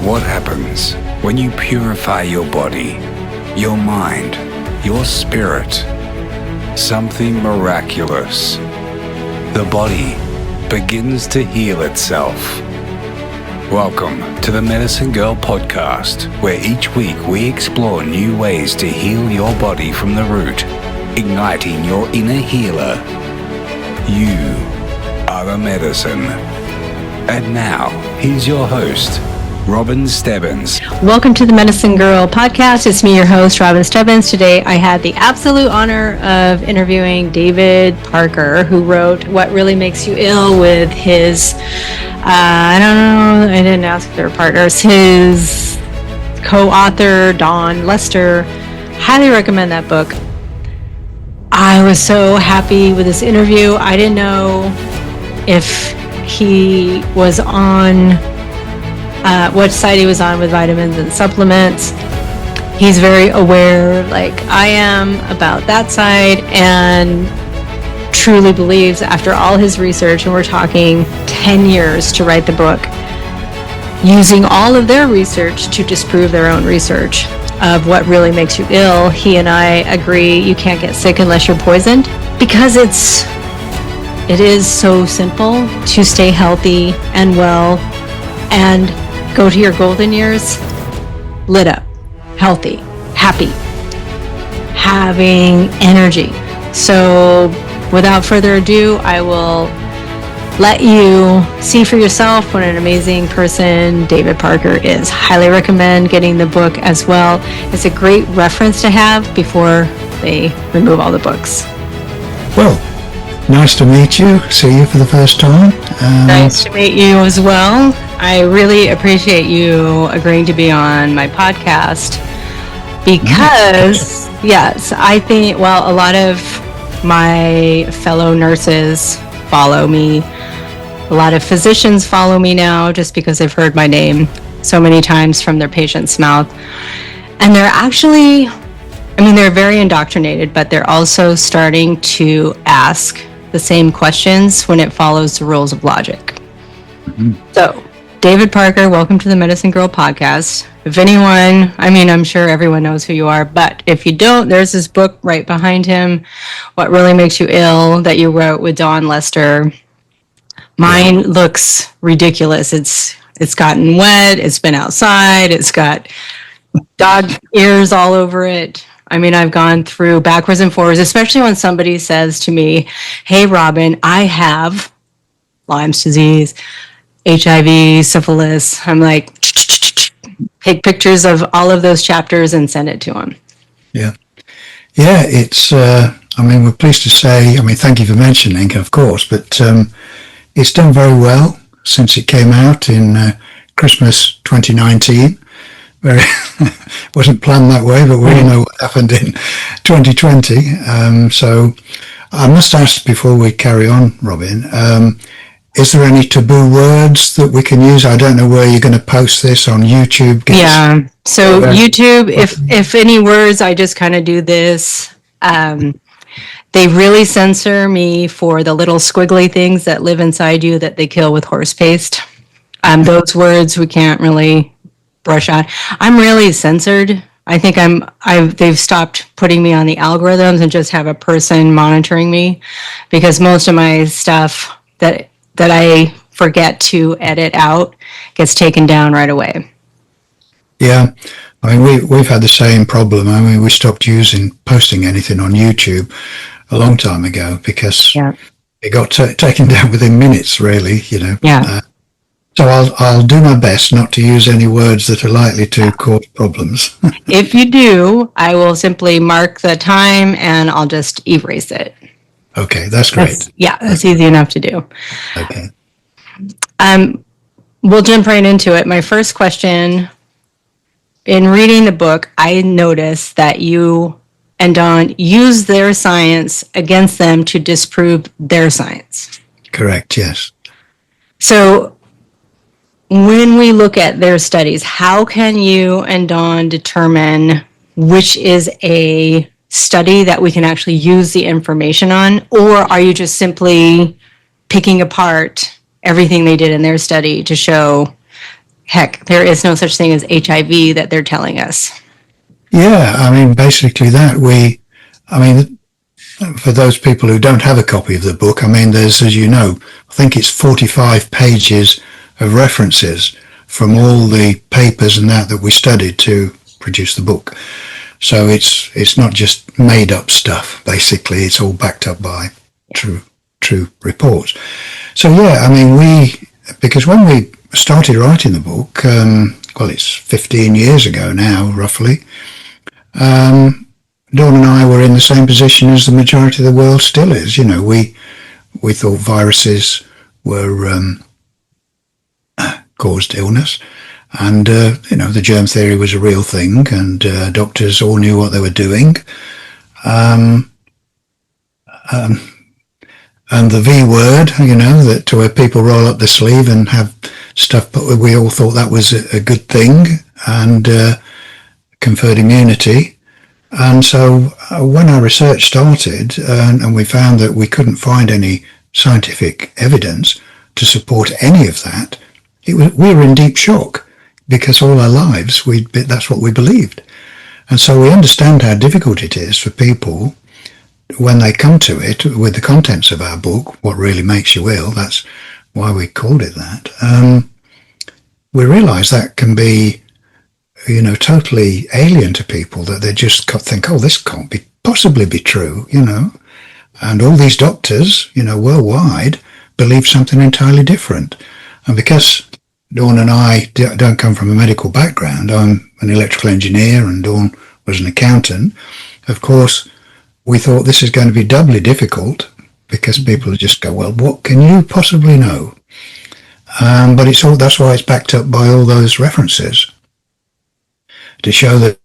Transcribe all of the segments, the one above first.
What happens when you purify your body, your mind, your spirit? Something miraculous. The body begins to heal itself. Welcome to the Medicine Girl podcast, where each week we explore new ways to heal your body from the root, igniting your inner healer. You are a medicine. And now, here's your host, Robin Stebbins. Welcome to the Medicine Girl podcast. It's me, your host, Robin Stebbins. Today, I had the absolute honor of interviewing David Parker, who wrote What Really Makes You Ill with his, I didn't ask if they're partners, his co-author, Dawn Lester. Highly recommend that book. I was so happy with this interview. I didn't know if he was on what side he was on with vitamins and supplements. He's very aware, like I am, about that side, and truly believes, after all his research, and we're talking 10 years to write the book, using all of their research to disprove their own research of what really makes you ill. He and I agree you can't get sick unless you're poisoned, because it is so simple to stay healthy and well and go to your golden years lit up, healthy, happy, having energy. So without further ado, I will let you see for yourself what an amazing person David Parker is. Highly recommend getting the book as well. It's a great reference to have before they remove all the books. Well, nice to meet you. See you for the first time. Nice to meet you as well. I really appreciate you agreeing to be on my podcast because, yes, I think, well, a lot of my fellow nurses follow me. A lot of physicians follow me now just because they've heard my name so many times from their patient's mouth. And they're actually, they're very indoctrinated, but they're also starting to ask the same questions when it follows the rules of logic. Mm-hmm. So, David Parker, welcome to the Medicine Girl podcast. If anyone, I'm sure everyone knows who you are, but if you don't, there's this book right behind him, What Really Makes You Ill, that you wrote with Dawn Lester. Mine looks ridiculous. It's gotten wet, it's been outside, it's got dog ears all over it. I've gone through backwards and forwards, especially when somebody says to me, hey, Robin, I have Lyme's disease, HIV, syphilis. I'm like, take pictures of all of those chapters and send it to them. Yeah, it's, we're pleased to say, thank you for mentioning, of course, but it's done very well since it came out in Christmas 2019. Wasn't planned that way, but we all know what happened in 2020. So I must ask before we carry on, Robin, is there any taboo words that we can use? I don't know where you're going to post this on YouTube. Yeah, so YouTube, if any words, I just kind of do this. They really censor me for the little squiggly things that live inside you that they kill with horse paste. Those words we can't really brush on. I'm really censored. I think they've stopped putting me on the algorithms and just have a person monitoring me, because most of my stuff that I forget to edit out gets taken down right away. Yeah, we've had the same problem. We stopped posting anything on YouTube a long time ago because it got taken down within minutes, really, Yeah. So I'll do my best not to use any words that are likely to cause problems. If you do, I will simply mark the time and I'll just erase it. Okay, that's great. That's easy enough to do. Okay. We'll jump right into it. My first question, in reading the book, I noticed that you and Dawn use their science against them to disprove their science. Correct, yes. So when we look at their studies, how can you and Dawn determine which is a study that we can actually use the information on, or are you just simply picking apart everything they did in their study to show heck, there is no such thing as HIV that they're telling us. Yeah, I mean, basically for those people who don't have a copy of the book, I mean, there's, as you know, I think it's 45 pages of references from all the papers and that we studied to produce the book. So it's not just made up stuff, basically. It's all backed up by true reports. So yeah, I mean, because when we started writing the book, well, it's 15 years ago now, roughly, Dawn and I were in the same position as the majority of the world still is. You know, we thought viruses were caused illness, and the germ theory was a real thing, and doctors all knew what they were doing. And the V word, that where people roll up their sleeve and have stuff, but we all thought that was a good thing and conferred immunity. And so when our research started and we found that we couldn't find any scientific evidence to support any of that, we were in deep shock, because all our lives that's what we believed. And so we understand how difficult it is for people when they come to it with the contents of our book, what really makes you ill. That's why we called it that. We realize that can be, totally alien to people, that they just think, oh, this can't possibly be true, and all these doctors, worldwide believe something entirely different. And because Dawn and I don't come from a medical background, I'm an electrical engineer and Dawn was an accountant, of course, we thought this is going to be doubly difficult, because people just go, well, what can you possibly know? But that's why it's backed up by all those references, to show that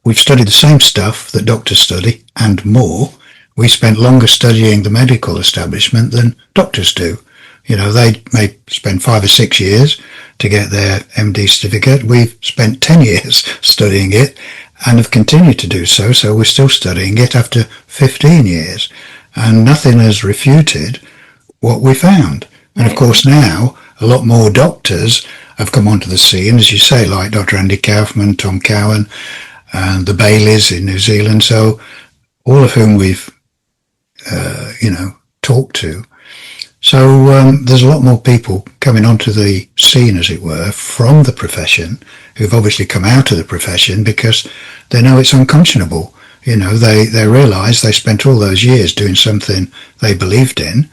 we've studied the same stuff that doctors study and more. We spent longer studying the medical establishment than doctors do. They may spend 5 or 6 years to get their MD certificate. We've spent 10 years studying it and have continued to do so. So we're still studying it after 15 years, and nothing has refuted what we found. And of course now a lot more doctors have come onto the scene, as you say, like Dr. Andy Kaufman, Tom Cowan, and the Baileys in New Zealand. So all of whom we've, talked to. So there's a lot more people coming onto the scene, as it were, from the profession, who've obviously come out of the profession because they know it's unconscionable. They realise they spent all those years doing something they believed in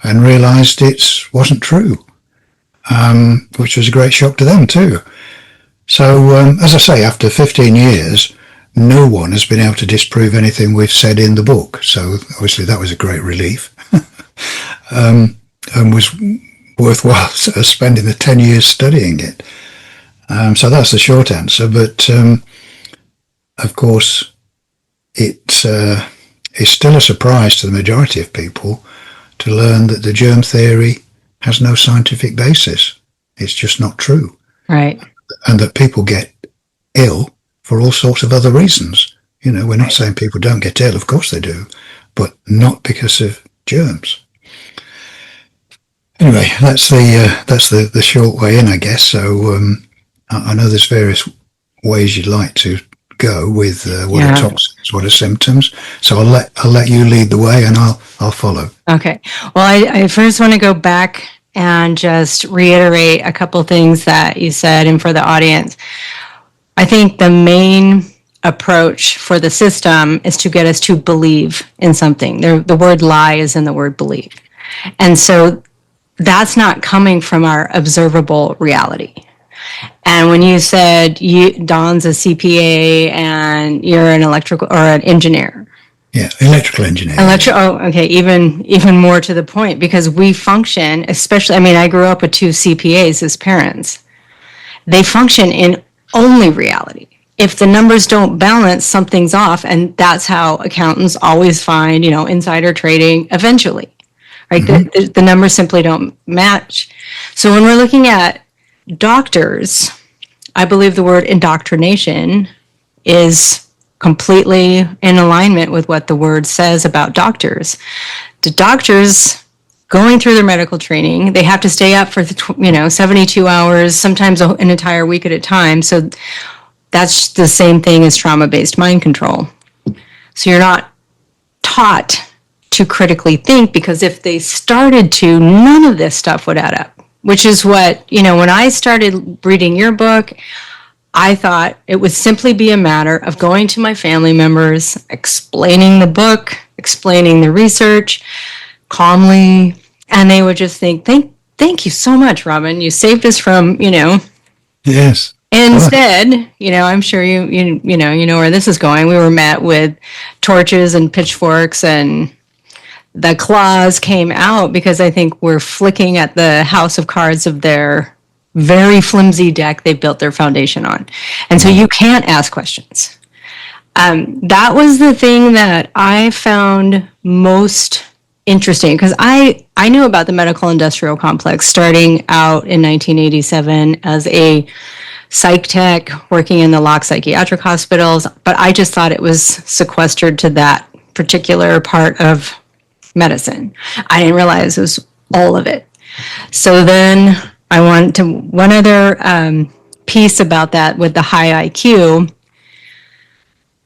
and realised it wasn't true, which was a great shock to them too. So, as I say, after 15 years, no one has been able to disprove anything we've said in the book. So obviously that was a great relief. And was worthwhile spending the 10 years studying it. So that's the short answer. But of course, it's still a surprise to the majority of people to learn that the germ theory has no scientific basis. It's just not true. Right. And that people get ill for all sorts of other reasons. We're not saying people don't get ill. Of course they do, but not because of germs. Anyway, that's the short way in, I guess. So I know there's various ways you'd like to go with what are toxins, what are symptoms. So I'll let you lead the way, and I'll follow. Okay. Well, I first want to go back and just reiterate a couple things that you said, and for the audience, I think the main approach for the system is to get us to believe in something. The word lie is in the word believe. And so that's not coming from our observable reality. And when you said Don's a CPA and you're an electrical or an engineer. Yeah, electrical engineer. Okay, even more to the point, because we function, especially, I grew up with 2 CPAs as parents. They function in only reality. If the numbers don't balance, something's off, and that's how accountants always find, insider trading eventually. Right? Mm-hmm. The numbers simply don't match. So when we're looking at doctors, I believe the word indoctrination is completely in alignment with what the word says about doctors. The doctors going through their medical training. They have to stay up for 72 hours, sometimes an entire week at a time. So that's the same thing as trauma-based mind control. So you're not taught to critically think, because if they started to, none of this stuff would add up, which is what, when I started reading your book, I thought it would simply be a matter of going to my family members, explaining the book, explaining the research calmly, and they would just think, thank you so much, Robin. You saved us from, Yes. Instead, I'm sure you know where this is going. We were met with torches and pitchforks, and the claws came out because I think we're flicking at the house of cards of their very flimsy deck they built their foundation on. And so you can't ask questions. That was the thing that I found most interesting, because I knew about the medical industrial complex starting out in 1987 as a psych tech working in the Locke psychiatric hospitals, but I just thought it was sequestered to that particular part of medicine. I didn't realize it was all of it. So then I wanted to, one other piece about that with the high IQ,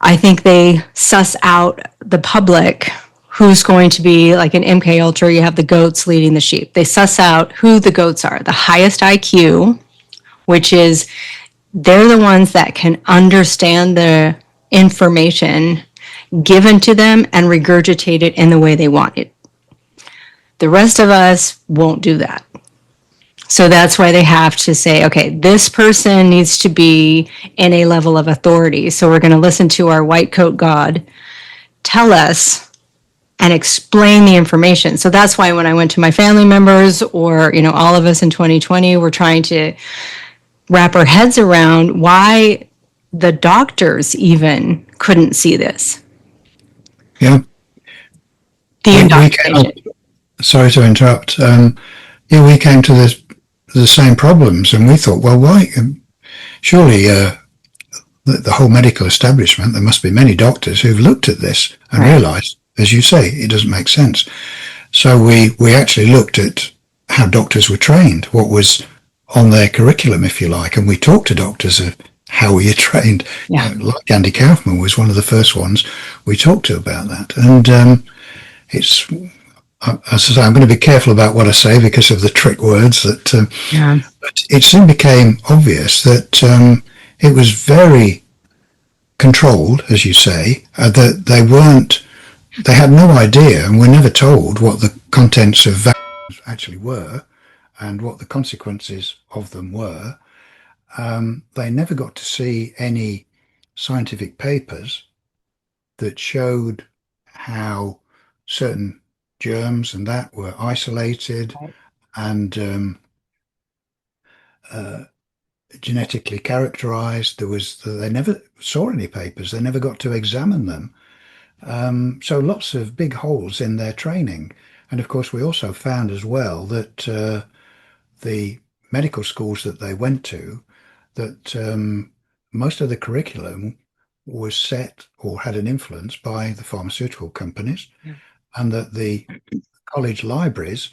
I think they suss out the public who's going to be like an MK Ultra. You have the goats leading the sheep. They suss out who the goats are. The highest IQ, which is they're the ones that can understand the information given to them and regurgitate it in the way they want it. The rest of us won't do that. So that's why they have to say, okay, this person needs to be in a level of authority. So we're going to listen to our white coat God tell us and explain the information. So that's why when I went to my family members, or, all of us in 2020, we're trying to wrap our heads around why the doctors even couldn't see this. Yeah. The indoctrination. Sorry to interrupt. We came to the same problems, and we thought, well, why? Surely the whole medical establishment, there must be many doctors who've looked at this and realised, as you say, it doesn't make sense. So we actually looked at how doctors were trained, what was on their curriculum, if you like, and we talked to doctors of how were you trained. Yeah. Like Andy Kaufman was one of the first ones we talked to about that. And it's, as I say, I'm going to be careful about what I say because of the trick words that, but it soon became obvious that it was very controlled, as you say, that they had no idea and were never told what the contents of vaccines actually were and what the consequences of them were. They never got to see any scientific papers that showed how certain germs and that were isolated and genetically characterized. They never saw any papers. They never got to examine them. So lots of big holes in their training. And of course, we also found as well that the medical schools that they went to, that most of the curriculum was set or had an influence by the pharmaceutical companies, and that the college libraries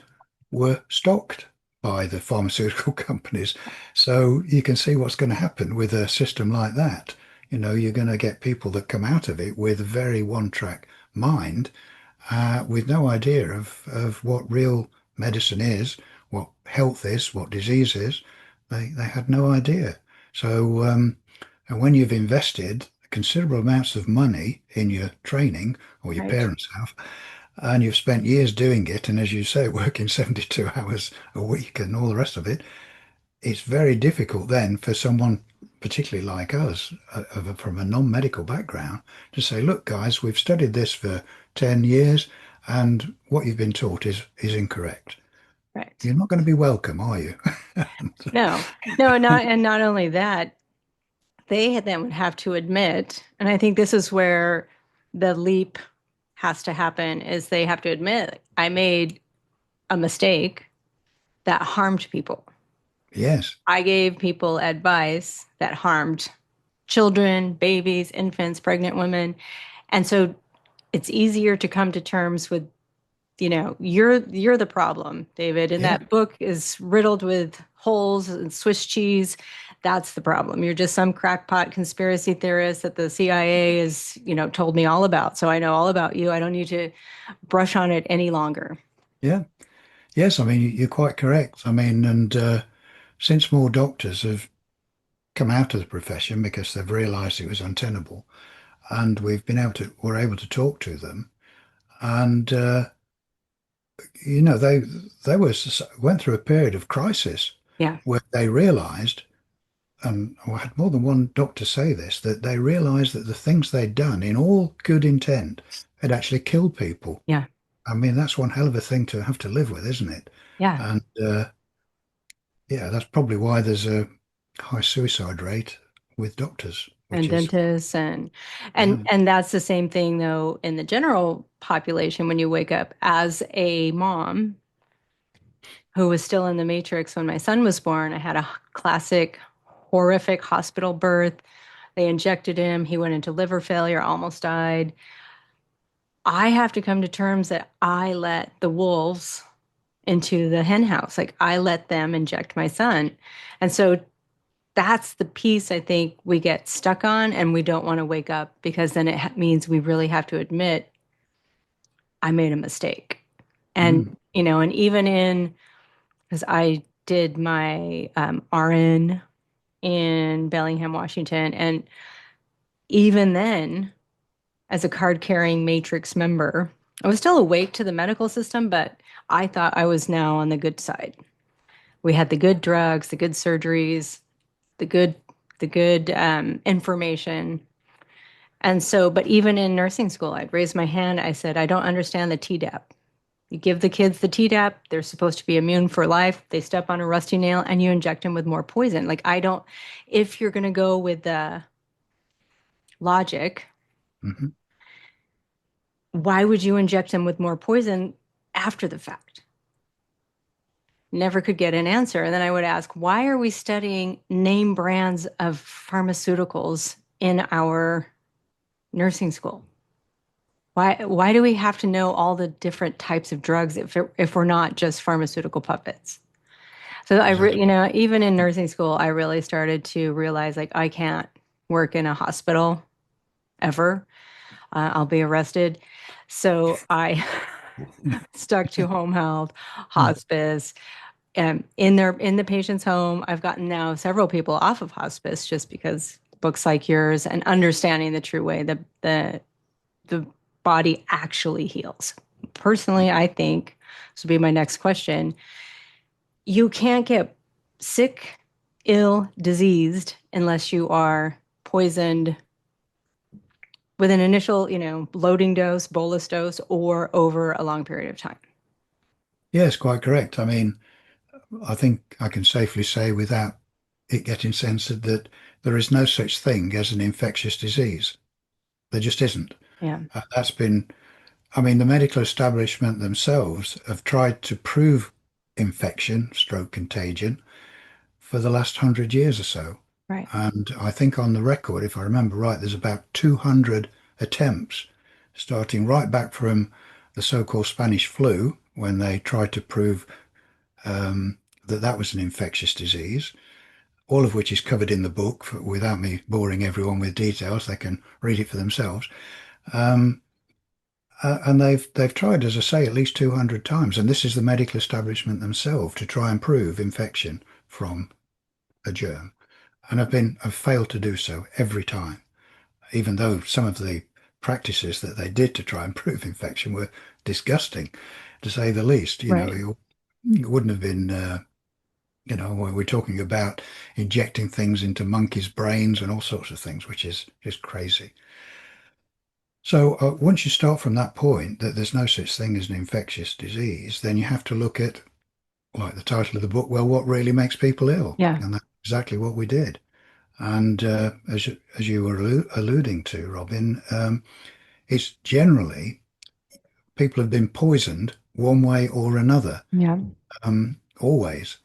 were stocked by the pharmaceutical companies. So you can see what's going to happen with a system like that. You're going to get people that come out of it with a very one-track mind, with no idea of what real medicine is, what health is, what disease is. They had no idea. So and when you've invested considerable amounts of money in your training, or your parents have, and you've spent years doing it, and as you say, working 72 hours a week and all the rest of it, it's very difficult then for someone, particularly like us, from a non-medical background, to say, look, guys, we've studied this for 10 years, and what you've been taught is incorrect. Right. You're not going to be welcome, are you? No, not only that, they then would have to admit, and I think this is where the leap has to happen, is they have to admit, I made a mistake that harmed people. Yes. I gave people advice that harmed children, babies, infants, pregnant women. And so it's easier to come to terms with you're the problem, David. And Yeah, that book is riddled with holes and Swiss cheese. That's the problem. You're just some crackpot conspiracy theorist that the CIA is, told me all about. So I know all about you. I don't need to brush on it any longer. yeah. Yes, I mean, you're quite correct. I mean, and since more doctors have come out of the profession because they've realized it was untenable, and we're able to talk to them, and went through a period of crisis Yeah. where they realized, and I had more than one doctor say this, that they realized that the things they'd done in all good intent had actually killed people. Yeah. I mean, that's one hell of a thing to have to live with, isn't it? Yeah. And yeah, that's probably why there's a high suicide rate with doctors, And which is, dentists and and yeah, and that's the same thing though in the general population when you wake up as a mom who was still in the matrix when my son was born. I had a classic horrific hospital birth. They injected him, he went into liver failure, almost died. I have to come to terms that I let the wolves into the hen house. Like I let them inject my son. And so that's the piece I think we get stuck on and we don't want to wake up because then it means we really have to admit I made a mistake. mm, And even because I did my RN in Bellingham, Washington. And even then, as a card carrying matrix member, I was still awake to the medical system, but I thought I was now on the good side. We had the good drugs, the good surgeries, the good information. And so, but even in nursing school, I'd raise my hand. I said, I don't understand the Tdap. You give the kids the Tdap, they're supposed to be immune for life. They step on a rusty nail and you inject them with more poison. Like, I don't, if you're going to go with the logic, mhm. why would you inject them with more poison after the fact? Never could get an answer. And then I would ask, why are we studying name brands of pharmaceuticals in our nursing school? Why do we have to know all the different types of drugs if we're not just pharmaceutical puppets? So Exactly. even in nursing school, I really started to realize like I can't work in a hospital ever. I'll be arrested. So I stuck to home health, Yeah. hospice, in the patient's home. I've gotten now several people off of hospice just because books like yours and understanding the true way the body actually heals. Personally, I think this will be my next question. You can't get sick, ill, diseased unless you are poisoned with an initial, loading dose, bolus dose, or over a long period of time. Yes, quite correct. I mean, I think I can safely say without it getting censored that there is no such thing as an infectious disease. There just isn't. Yeah. That's been, I mean, the medical establishment themselves have tried to prove infection, stroke contagion, for the last 100 years or so. Right. And I think on the record, if I remember right, there's about 200 attempts, starting right back from the so-called Spanish flu, when they tried to prove that that was an infectious disease, all of which is covered in the book. Without me boring everyone with details, they can read it for themselves. Um, and they've tried, as I say, at least 200 times, and this is the medical establishment themselves to try and prove infection from a germ, and have failed to do so every time, even though some of the practices that they did to try and prove infection were disgusting, to say the least. Right. It wouldn't have been. When we're talking about injecting things into monkeys' brains and all sorts of things, which is just crazy. So once you start from that point that there's no such thing as an infectious disease, then you have to look at, like the title of the book, well, what really makes people ill? Yeah. And that's exactly what we did. And as you were alluding to, Robin, it's generally people have been poisoned one way or another, Yeah. always.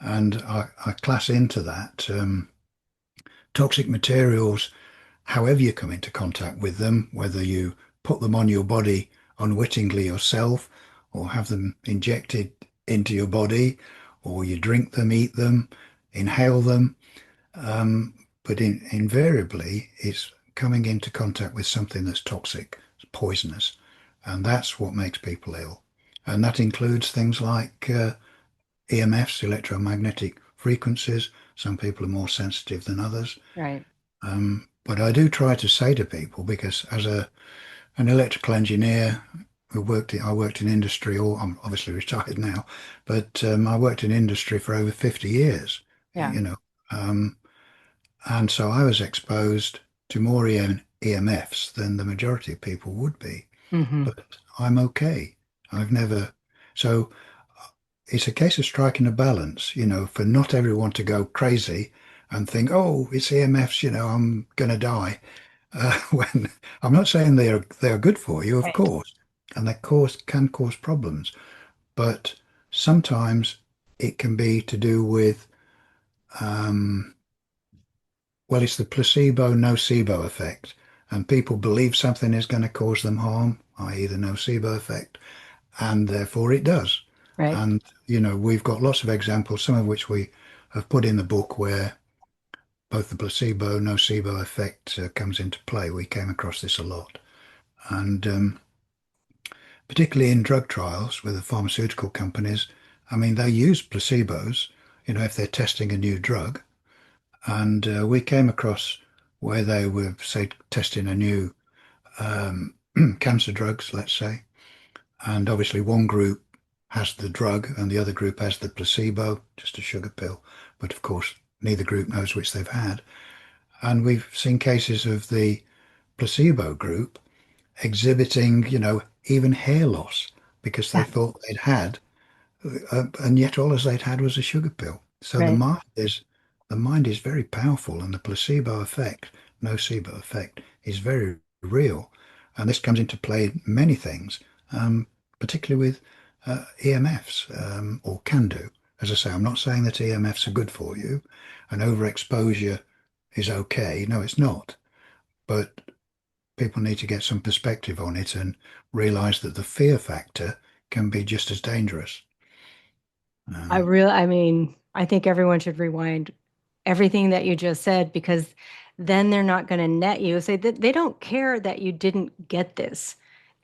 And I class into that toxic materials, however you come into contact with them, whether you put them on your body unwittingly yourself, or have them injected into your body, or you drink them, eat them, inhale them. But invariably, it's coming into contact with something that's toxic, poisonous, and that's what makes people ill. And that includes things like EMFs, electromagnetic frequencies. Some people are more sensitive than others. Right. But I do try to say to people, because as an electrical engineer I worked in industry, or I'm obviously retired now, but I worked in industry for over 50 years, Yeah. you know, um, and so I was exposed to more EMFs than the majority of people would be. Hmm. But I'm okay. I've never, so it's a case of striking a balance, for not everyone to go crazy and think, oh, it's EMFs, I'm going to die. When I'm not saying they're good for you, of Right. course, and they can cause problems, but sometimes it can be to do with, um, well, it's the placebo nocebo effect, and people believe something is going to cause them harm, i.e., the nocebo effect, and therefore it does. Right. And we've got lots of examples, some of which we have put in the book, where both the placebo nocebo effect comes into play. We came across this a lot. And particularly in drug trials with the pharmaceutical companies, I mean, they use placebos, if they're testing a new drug. And we came across where they were, say, testing a new cancer drugs, let's say. And obviously, one group has the drug and the other group has the placebo, just a sugar pill. But of course, neither group knows which they've had. And we've seen cases of the placebo group exhibiting, even hair loss because they Yeah. thought they'd had, and yet all as they'd had was a sugar pill. So Right. the mind is very powerful, and the placebo effect, nocebo effect, is very real. And this comes into play in many things, particularly with EMFs, or can do. As I say, I'm not saying that EMFs are good for you, and overexposure is okay. No, it's not. But people need to get some perspective on it and realize that the fear factor can be just as dangerous. Um, I mean, I think everyone should rewind everything that you just said, because then they're not going to net you. Say that they don't care that you didn't get this.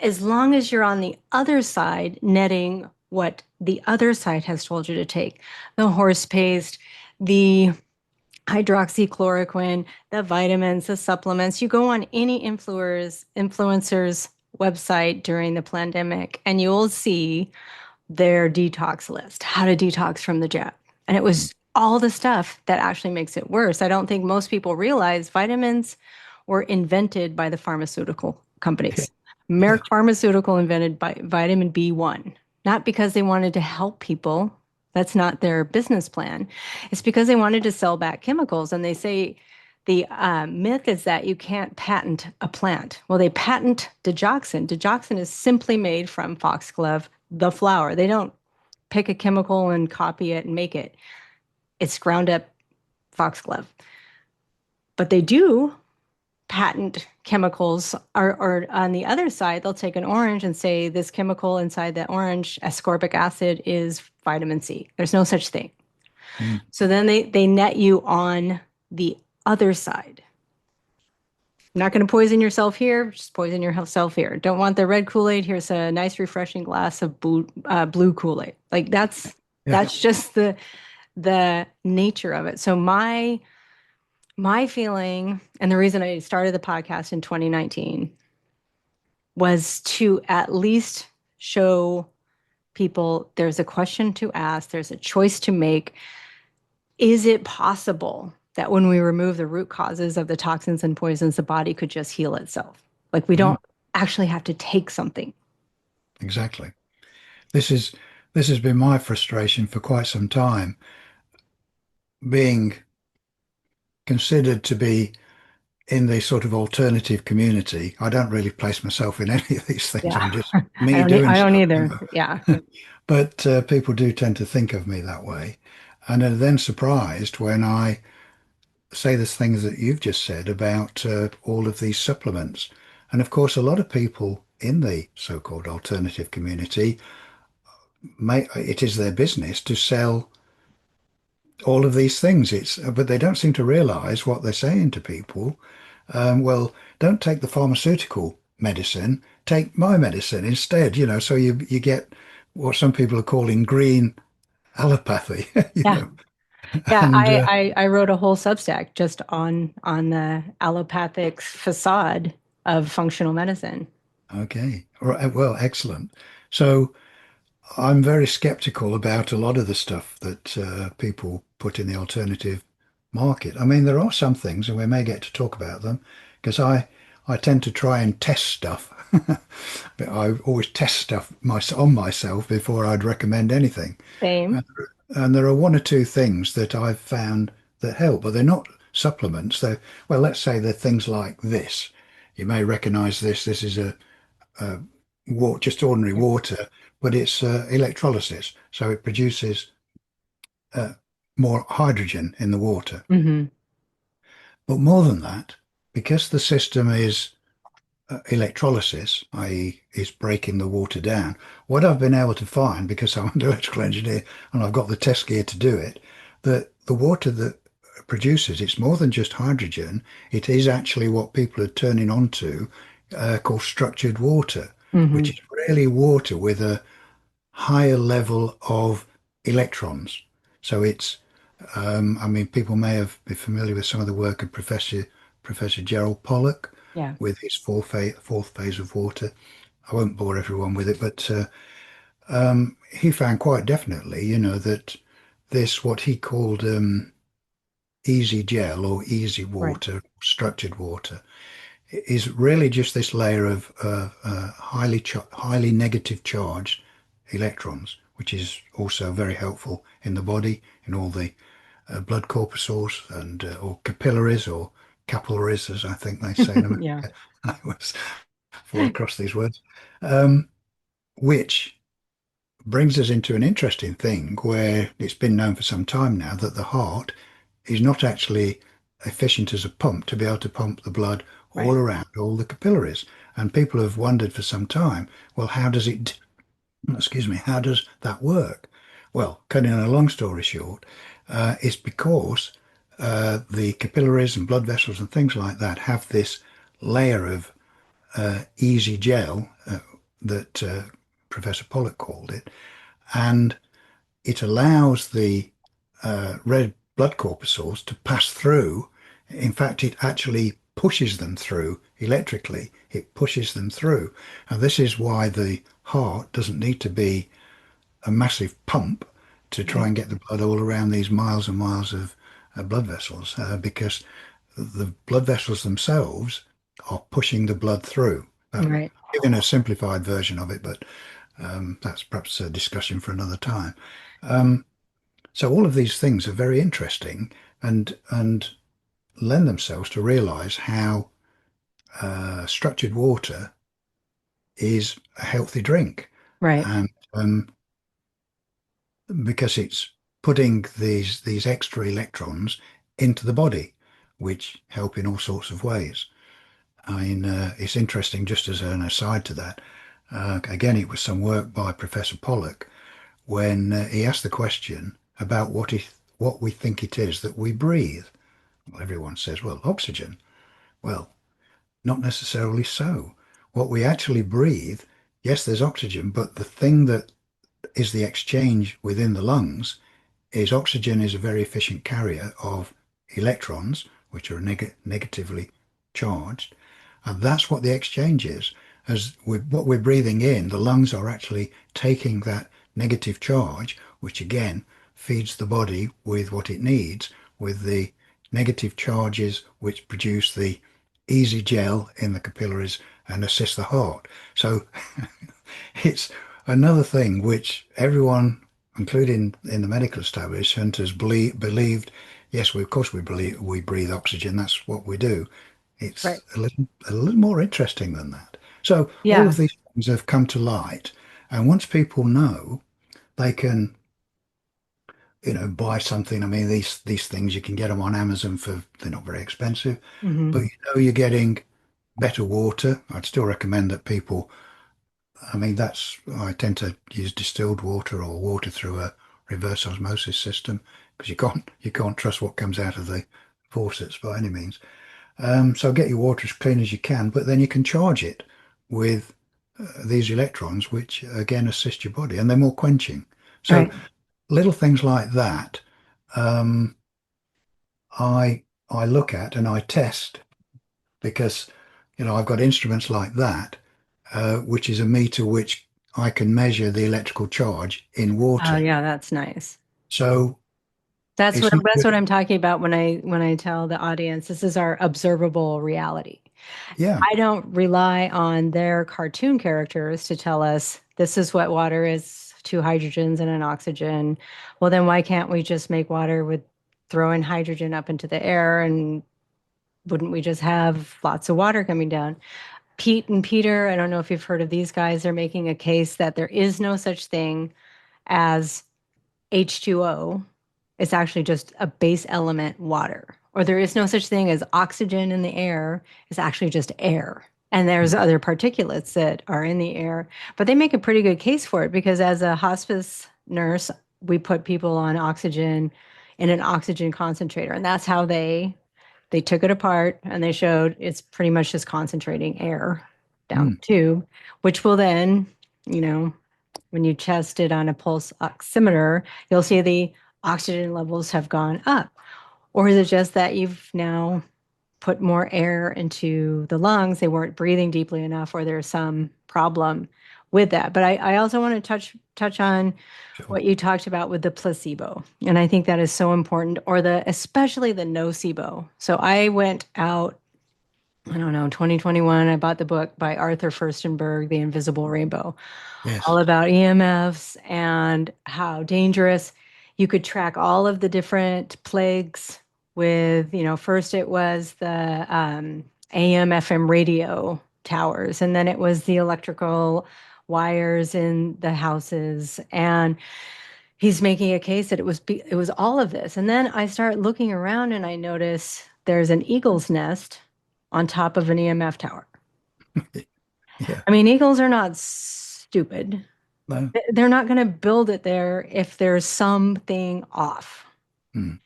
As long as you're on the other side netting what the other side has told you to take, the horse paste, the hydroxychloroquine, the vitamins, the supplements. You go on any influencer's website during the pandemic and you'll see their detox list, how to detox from the jab. And it was all the stuff that actually makes it worse. I don't think most people realize vitamins were invented by the pharmaceutical yeah, companies. yeah. Merck Pharmaceutical invented vitamin B1, not because they wanted to help people. That's not their business plan. It's because they wanted to sell back chemicals. And they say the myth is that you can't patent a plant. Well, they patent digoxin. Digoxin is simply made from foxglove, the flower. They don't pick a chemical and copy it and make it. It's ground up foxglove. But they do patent chemicals, or on the other side, they'll take an orange and say this chemical inside that orange, ascorbic acid, is vitamin C. There's no such thing. Mm. So then they net you on the other side. Not going to poison yourself here, just poison yourself here. Don't want the red Kool-Aid. Here's a nice, refreshing glass of blue Kool-Aid. Like Yeah. that's just the nature of it. So my feeling, and the reason I started the podcast in 2019, was to at least show people there's a question to ask, there's a choice to make. Is it possible that when we remove the root causes of the toxins and poisons, the body could just heal itself? Like we Mm. don't actually have to take something. Exactly. This is this has been my frustration for quite some time, being considered to be in the sort of alternative community. I don't really place myself in any of these things. Yeah. I'm just me doing I don't stuff, either. Yeah. But people do tend to think of me that way, and are then surprised when I say the things that you've just said about all of these supplements. And of course, a lot of people in the so-called alternative community it is their business to sell all of these things. But they don't seem to realize what they're saying to people. Well, don't take the pharmaceutical medicine, take my medicine instead, so you get what some people are calling green allopathy, Yeah. Yeah, and I wrote a whole Substack just on the allopathic facade of functional medicine. okay, right, well, excellent. So I'm very skeptical about a lot of the stuff that people put in the alternative market. I mean, there are some things, and we may get to talk about them, because I tend to try and test stuff. But I always test stuff on myself before I'd recommend anything. Same. And, and there are one or two things that I've found that help, but they're not supplements. Well, let's say they're things like this. You may recognize this. This is just ordinary Yeah. water, but it's electrolysis. So it produces uh, more hydrogen in the water. Hmm. But more than that, because the system is electrolysis, i.e., is breaking the water down, what I've been able to find, because I'm an electrical engineer and I've got the test gear to do it, that the water that produces, it's more than just hydrogen. It is actually what people are turning on to called structured water, which Hmm. is really water with a higher level of electrons. So I mean, people may have be familiar with some of the work of Professor Gerald Pollock Yeah. with his fourth phase of water. I won't bore everyone with it, but he found quite definitely, that this what he called easy gel or easy Right. water, structured water, is really just this layer of highly negative charged electrons, which is also very helpful in the body, in all the blood corpuscles and or capillaries, as I think they say in Yeah. America. I was fall across these words, um, which brings us into an interesting thing where it's been known for some time now that the heart is not actually efficient as a pump to be able to pump the blood all Right. around all the capillaries. And people have wondered for some time, well, excuse me, how does that work? Well, cutting a long story short, it's because the capillaries and blood vessels and things like that have this layer of easy gel that Professor Pollock called it, and it allows the red blood corpuscles to pass through. In fact, it actually pushes them through electrically. It pushes them through. And this is why the heart doesn't need to be a massive pump to try Right. and get the blood all around these miles and miles of blood vessels, because the blood vessels themselves are pushing the blood through. Right. Giving a simplified version of it, but that's perhaps a discussion for another time. So all of these things are very interesting and lend themselves to realize how structured water is a healthy drink. Right. And because it's putting these extra electrons into the body, which help in all sorts of ways. I mean, it's interesting, just as an aside to that. Again, it was some work by Professor Pollock when he asked the question about what we think it is that we breathe. Well, everyone says, well, oxygen. Well, not necessarily so. What we actually breathe, yes, there's oxygen, but the thing that is the exchange within the lungs is oxygen is a very efficient carrier of electrons, which are negatively charged. And that's what the exchange is. As with what we're breathing in, the lungs are actually taking that negative charge, which again feeds the body with what it needs, with the negative charges which produce the easy gel in the capillaries and assist the heart. So it's another thing which everyone, including in the medical establishment, has believed. Yes, of course we believe we breathe oxygen. That's what we do. Right. It's a little more interesting than that. So all Yeah. of these things have come to light, and once people know, they can, buy something. I mean, these things you can get them on Amazon for they're not very expensive, Hmm. but you're getting better water. I'd still recommend that people I mean, I tend to use distilled water or water through a reverse osmosis system because you can't trust what comes out of the faucets by any means. So get your water as clean as you can, but then you can charge it with these electrons, which again assist your body, and they're more quenching. So Right. little things like that, um, I look at and I test because I've got instruments like that, which is a meter which I can measure the electrical charge in Oh, water. yeah, that's nice. So it's not That's what good. I'm talking about when I tell the audience this is our observable reality. Yeah. I don't rely on their cartoon characters to tell us this is what water is, two hydrogens and an oxygen. Well, then why can't we just make water with throwing hydrogen up into the air and wouldn't we just have lots of water coming down? Pete and Peter, I don't know if you've heard of these guys, they're making a case that there is no such thing as H2O. It's actually just a base element water. Or there is no such thing as oxygen in the air. It's actually just air. And there's other particulates that are in the air. But they make a pretty good case for it because as a hospice nurse, we put people on oxygen in an oxygen concentrator. And that's how they took it apart and they showed it's pretty much just concentrating air down Mm. the tube, which will then, you know, when you test it on a pulse oximeter, you'll see the oxygen levels have gone up. Or is it just that you've now put more air into the lungs? They weren't breathing deeply enough, or there's some problem with that. But I also want to touch on Sure. what you talked about with the placebo. And I think that is so important, or the especially the nocebo. So I went out, I don't know, 2021, I bought the book by Arthur Furstenberg, The Invisible Rainbow, all Yes. about EMFs and how dangerous. You could track all of the different plagues with, first it was the AM, FM radio towers, and then it was the electrical wires in the houses. And he's making a case that it was all of this. And then I start looking around and I notice there's an eagle's nest on top of an EMF tower. Yeah. I mean, eagles are not stupid. No. They're not going to build it there if there's something off. Mm.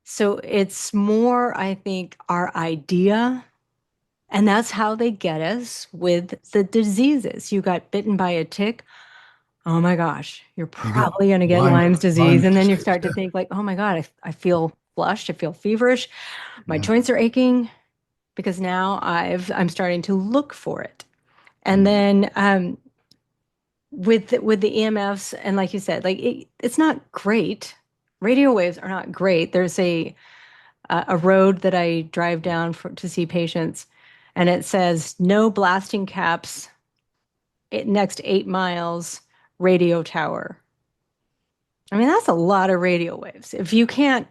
So it's more, I think, our idea. And that's how they get us with the diseases. You got bitten by a tick. Oh my gosh, you're You got probably going to get Lyme, Lyme's disease. Lyme And then you disease. start to think, like, oh my God, I feel flushed. I feel feverish. My Yeah. joints are aching because now I'm starting to look for it. And Mm. then with the EMFs, and like you said, like it's not great. Radio waves are not great. There's a road that I drive down to see patients, and it says no blasting caps. Next 8 miles, radio tower. I mean, that's a lot of radio waves. If you can't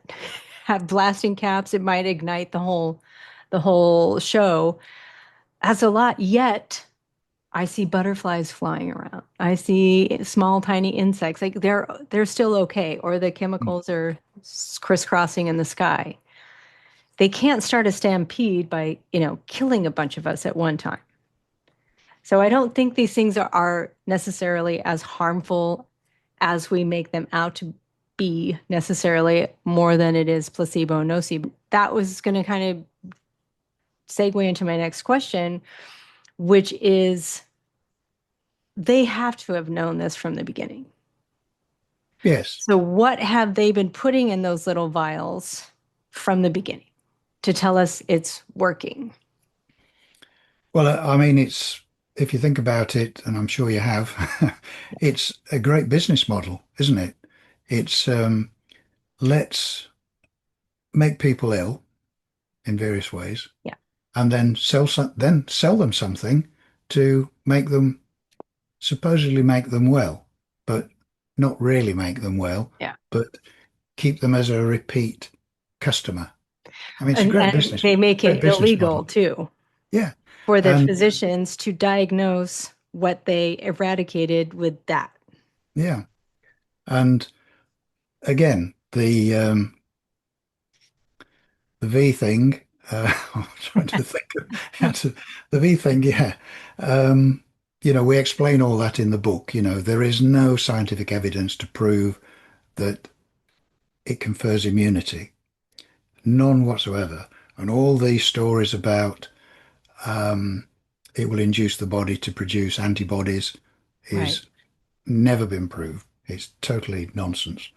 have blasting caps, it might ignite the whole show. That's a lot. Yet I see butterflies flying around. I see small, tiny insects. Like they're still okay, or the Mm. chemicals are crisscrossing in the sky. They can't start a stampede by, killing a bunch of us at one time. So I don't think these things are necessarily as harmful as we make them out to be necessarily more than it is placebo, nocebo. That was going to kind of segue into my next question, which is they have to have known this from the beginning. Yes. So, what have they been putting in those little vials from the beginning to tell us it's working? Well, I mean, if you think about it, and I'm sure you have, it's a great business model, isn't it? It's let's make people ill in various ways, Yeah. and then sell them something to supposedly make them well, but not really make them well, Yeah. but keep them as a repeat customer. I mean, it's a And they make great it business illegal model. too Yeah. for the And physicians to diagnose what they eradicated with that. yeah. And again, the V thing, I'm trying to think of the V thing, yeah. Um, we explain all that in the book. There is no scientific evidence to prove that it confers immunity, none whatsoever. And all these stories about it will induce the body to produce antibodies Right. is never been proved. It's totally nonsense.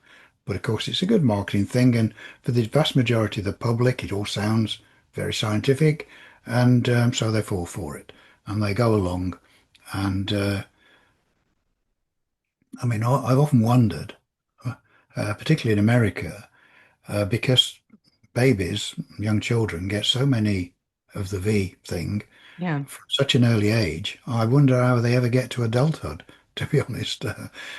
But of course, it's a good marketing thing. And for the vast majority of the public, it all sounds very scientific. And so they fall for it and they go along. And I mean, I've often wondered, particularly in America, because babies, young children, get so many of the V thing Yeah. from such an early age. I wonder how they ever get to adulthood, to be honest.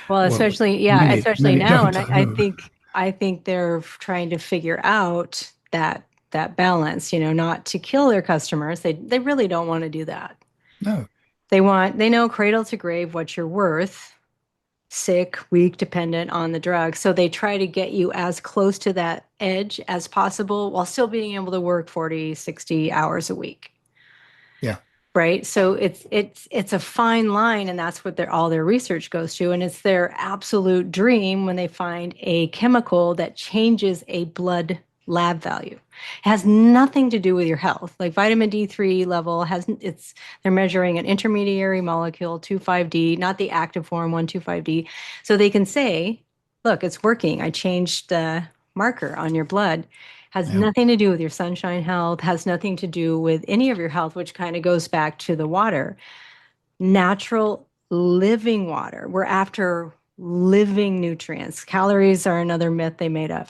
Well, Well, especially, yeah, many, especially many now. don't, And I, I I know. think, I think they're trying to figure out that balance, not to kill their customers. They really don't want to do that. No, They know cradle to grave what you're worth, sick, weak, dependent on the drug. So they try to get you as close to that edge as possible while still being able to work 40, 60 hours a week. yeah, Right. So it's a fine line, and that's what all their research goes to. And it's their absolute dream when they find a chemical that changes a blood lab value. It has nothing to do with your health. Like vitamin D3 level has it's they're measuring an intermediary molecule 2,5-D, not the active form 1,2,5-D. So they can say, look, it's working. I changed the marker on your blood. Has yeah, nothing to do with your sunshine health, has nothing to do with any of your health, which kind of goes back to the water. Natural living water. We're after living nutrients. Calories are another myth they made up,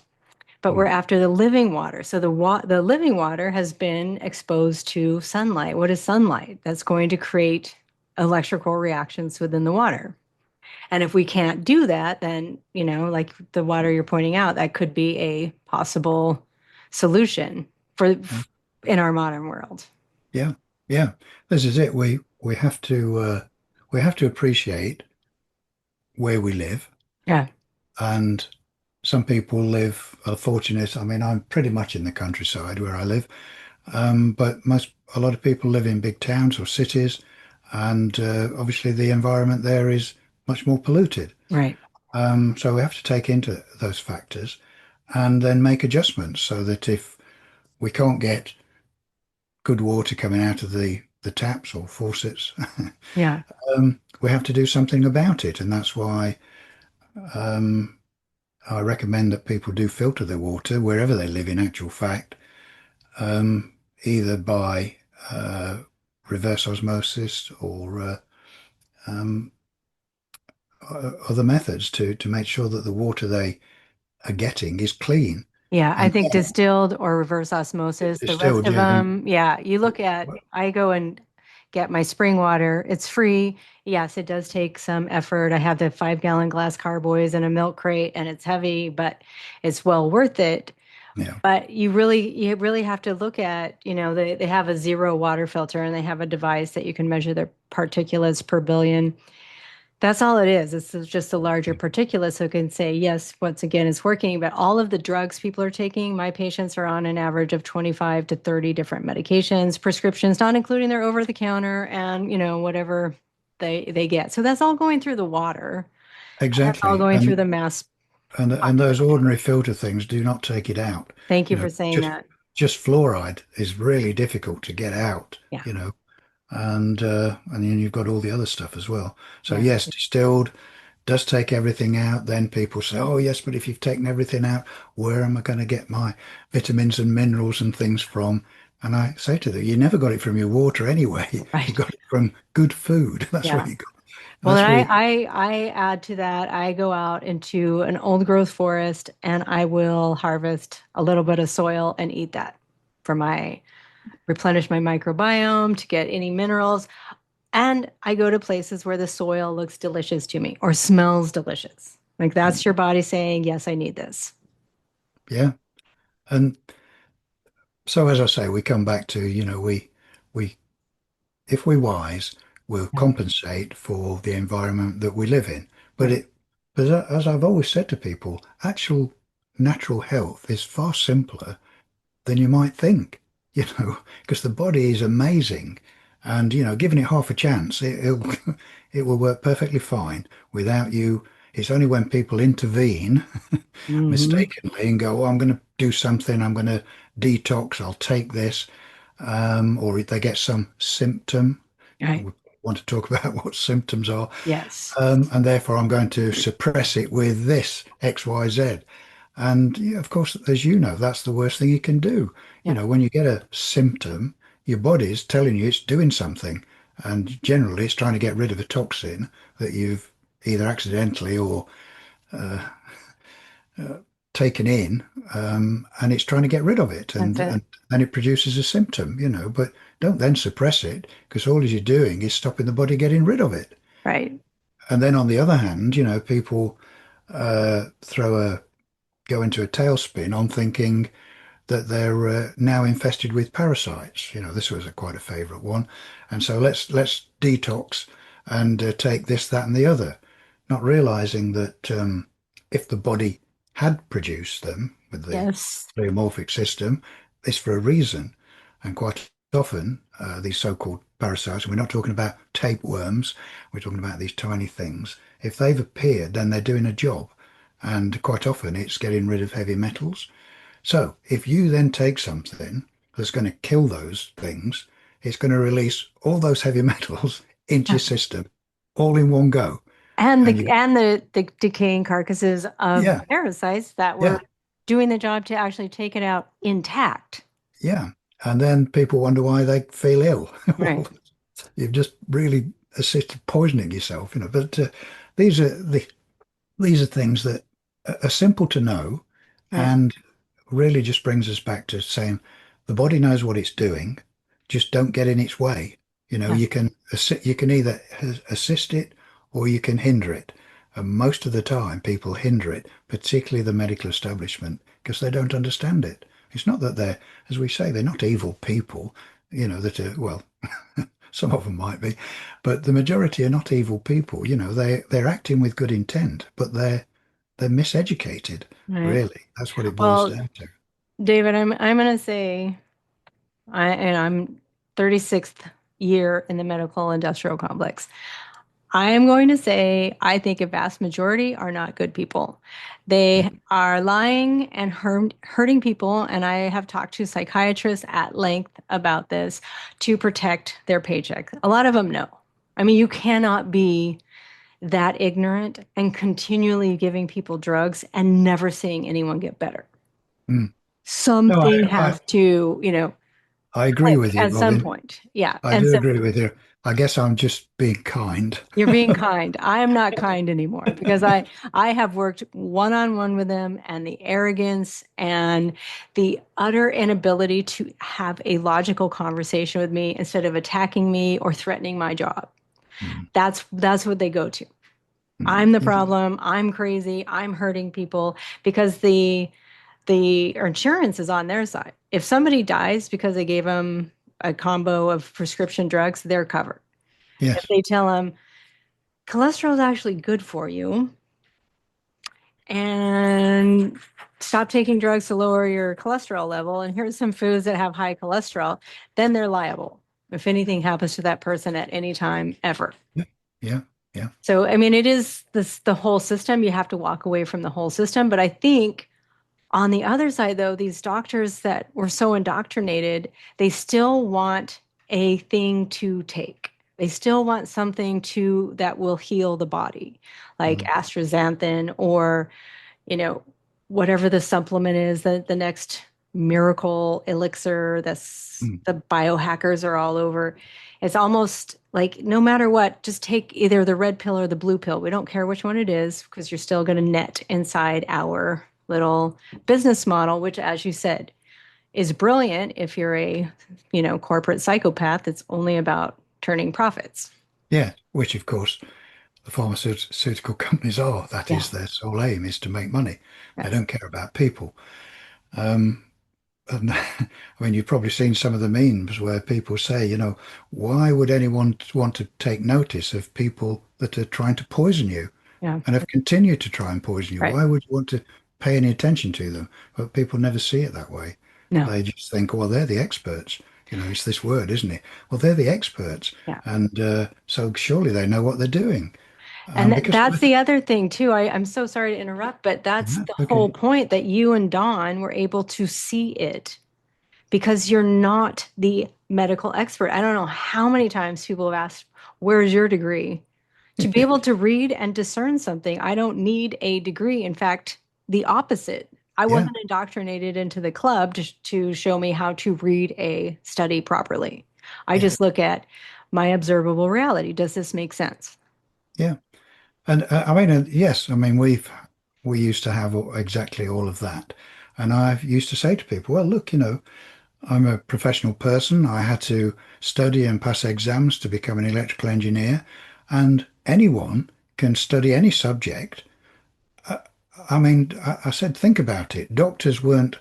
but we're mm, after the living water. So the living water has been exposed to sunlight. What is sunlight? That's going to create electrical reactions within the water. And if we can't do that, then, like the water you're pointing out, that could be a possible solution for yeah, in our modern world. yeah, yeah. This is it. We have to appreciate where we live, Yeah. and some people live are fortunate. I mean, I'm pretty much in the countryside where I live, but a lot of people live in big towns or cities, and obviously the environment there is much more polluted. Right. So we have to take into those factors and then make adjustments so that if we can't get good water coming out of the taps or faucets, Yeah. we have to do something about it. And that's why I recommend that people do filter their water wherever they live, in actual fact, either by uh, reverse osmosis or other methods to make sure that the water they are getting is clean. Yeah, I And think distilled or reverse osmosis. The rest distilled, of yeah. them, yeah, you look at, I go and get my spring water. It's free. Yes, it does take some effort. I have the 5-gallon glass carboys and a milk crate, and it's heavy, but it's well worth it. Yeah, But you really have to look at, they have a zero water filter and they have a device that you can measure their particulates per billion. That's all it is. It's just a larger particulate. So it can say, yes, once again, it's working. But all of the drugs people are taking, my patients are on an average of 25 to 30 different medications, prescriptions, not including their over the counter and, whatever they get. So that's all going through the water. And that's all exactly. going through And the mass and those population. ordinary filter things do not take it out. Thank you You know, for saying just that. just fluoride is really difficult to get out, Yeah. and then you've got all the other stuff as well. So Yeah. yes, distilled does take everything out. Then people say, "Oh yes, but if you've taken everything out, where am I going to get my vitamins and minerals and things from?" And I say to them, "You never got it from your water anyway. You Right. got it from good food. That's where Yeah. you got. Well, then That's where you." I add to that. I go out into an old growth forest and I will harvest a little bit of soil and eat that for my replenish my microbiome to get any minerals. And I go to places where the soil looks delicious to me or smells delicious. Like that's your body saying, yes, I need this. Yeah. And so, as I say, we come back to, we, if we're wise, we'll Yeah. compensate for the environment that we live in. But Right. it, but as I've always said to people, actual natural health is far simpler than you might think, because the body is amazing. And, giving it half a chance, it will work perfectly fine without you. It's only when people intervene Hmm. mistakenly and go, oh, I'm going to do something, I'm going to detox, I'll take this, or if they get some symptom. Right. We want to talk about what symptoms are, Yes. and therefore I'm going to suppress it with this X, Y, Z. And yeah, of course, as you know, that's the worst thing you can do. Yeah. When you get a symptom, your body's telling you it's doing something. And generally, it's trying to get rid of a toxin that you've either accidentally or taken in, and it's trying to get rid of it. That's it. And then it produces a symptom, but don't then suppress it because all you're doing is stopping the body getting rid of it. Right. And then on the other hand, people throw a go into a tailspin on thinking that they're now infested with parasites. This was quite a favourite one, and so let's detox and take this, that, and the other, not realising that if the body had produced them with the Yes. pleomorphic system, it's for a reason, and quite often these so-called parasites, and we're not talking about tapeworms, we're talking about these tiny things. If they've appeared, then they're doing a job, and quite often it's getting rid of heavy metals. So if you then take something that's going to kill those things, it's going to release all those heavy metals into your system all in one go. And And the decaying carcasses of yeah, the parasites that yeah, were doing the job to actually take it out intact. yeah. And then people wonder why they feel ill. Right. Well, you've just really assisted poisoning yourself, But these are these are things that are simple to know, Right. and really just brings us back to saying the body knows what it's doing, just don't get in its way. Yeah. You can either assist it or you can hinder it. And most of the time, people hinder it, particularly the medical establishment, because they don't understand it. It's not that they're, as we say, they're not evil people, that are, well, some of them might be, but the majority are not evil people. They're acting with good intent, but they're miseducated, Right. really. That's what it boils Well, down to. David, I'm going to say I'm 36th year in the medical industrial complex. I am going to say I think a vast majority are not good people. They are lying and hurting people, and I have talked to psychiatrists at length about this to protect their paycheck. A lot of them know. I mean, you cannot be that ignorant and continually giving people drugs and never seeing anyone get better. Mm. No, Something has to, I agree click with you, at some Robin. point. Yeah. I And do so agree with you. I guess I'm just being kind. you're being kind. I am not kind anymore because I have worked one-on-one with them, and the arrogance and the utter inability to have a logical conversation with me instead of attacking me or threatening my job. Mm, That's what they go to. mm, I'm the yeah, problem. I'm crazy. I'm hurting people because the insurance is on their side. If somebody dies because they gave them a combo of prescription drugs, they're covered. If yes. they tell them cholesterol is actually good for you and stop taking drugs to lower your cholesterol level, and here's some foods that have high cholesterol, then they're liable if anything happens to that person at any time ever. Yeah, yeah, yeah. So, I mean, it is the whole system. You have to walk away from the whole system. But I think on the other side, though, these doctors that were so indoctrinated, they still want a thing to take. They still want something to that will heal the body, like Mm, astaxanthin or, you know, whatever the supplement is, the next miracle elixir that's mm, the biohackers are all over. It's almost like no matter what, just take either the red pill or the blue pill. We don't care which one it is because you're still going to net inside our little business model, which, as you said, is brilliant if you're a, corporate psychopath. It's only about turning profits. yeah, which of course the pharmaceutical companies are. That Yeah. is their sole aim, is to make money. They Yes. don't care about people. And I mean, you've probably seen some of the memes where people say, why would anyone want to take notice of people that are trying to poison you Yeah. and have continued to try and poison you? Right. Why would you want to pay any attention to them? But people never see it that way. No. They just think, well, they're the experts. It's this word, isn't it? Well, they're the experts. Yeah. And so surely they know what they're doing. And Because that's the other thing too. I'm so sorry to interrupt, but that's the okay. whole point, that you and Dawn were able to see it because you're not the medical expert. I don't know how many times people have asked, where's your degree? To be able to read and discern something, I don't need a degree. In fact, the opposite. I wasn't indoctrinated into the club to show me how to read a study properly. I just look at my observable reality. Does this make sense? Yeah. And I mean, yes, I mean, we used to have exactly all of that. And I used to say to people, well, look, I'm a professional person. I had to study and pass exams to become an electrical engineer, and anyone can study any subject. I mean, I said, think about it. Doctors weren't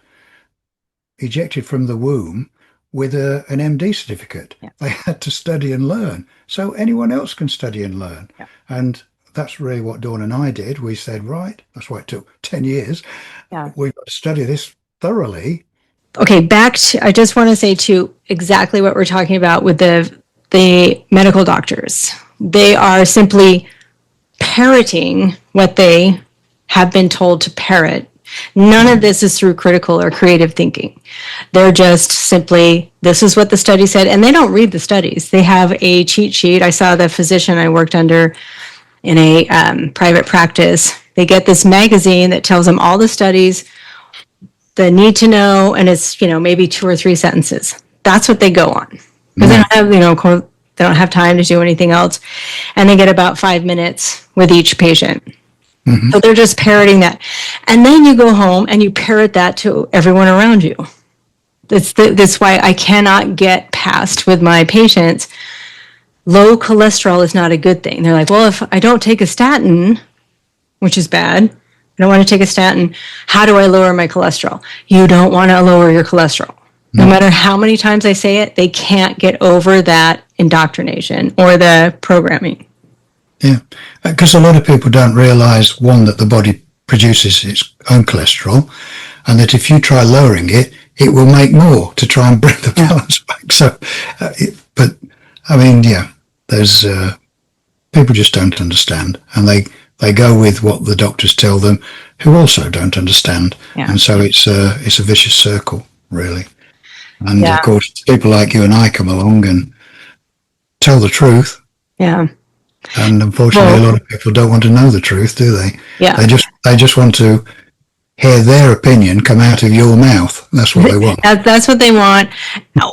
ejected from the womb with an MD certificate. Yeah. They had to study and learn. So anyone else can study and learn. Yeah. And that's really what Dawn and I did. We said, right, that's why it took 10 years. Yeah. We've got to study this thoroughly. Okay, I just want to say too, exactly what we're talking about with the medical doctors. They are simply parroting what they have been told to parrot. None of this is through critical or creative thinking. They're just simply, this is what the study said, and they don't read the studies. They have a cheat sheet. I saw the physician I worked under in a private practice. They get this magazine that tells them all the studies, the need to know, and it's, maybe 2 or 3 sentences. That's what they go on. Because they don't have, they don't have time to do anything else. And they get about 5 minutes with each patient. Mm-hmm. So they're just parroting that. And then you go home and you parrot that to everyone around you. That's why I cannot get past with my patients, low cholesterol is not a good thing. They're like, well, if I don't take a statin, which is bad, I don't want to take a statin, how do I lower my cholesterol? You don't want to lower your cholesterol. No matter how many times I say it, they can't get over that indoctrination or the programming. Yeah, because a lot of people don't realize, one, that the body produces its own cholesterol, and that if you try lowering it, it will make more to try and bring the balance back. So, but I mean, there's people just don't understand, and they go with what the doctors tell them, who also don't understand, and so it's a vicious circle, really. And of course, people like you and I come along and tell the truth. Yeah. And unfortunately, a lot of people don't want to know the truth, do they? Yeah. They just want to hear their opinion come out of your mouth. That's what they want. That's what they want.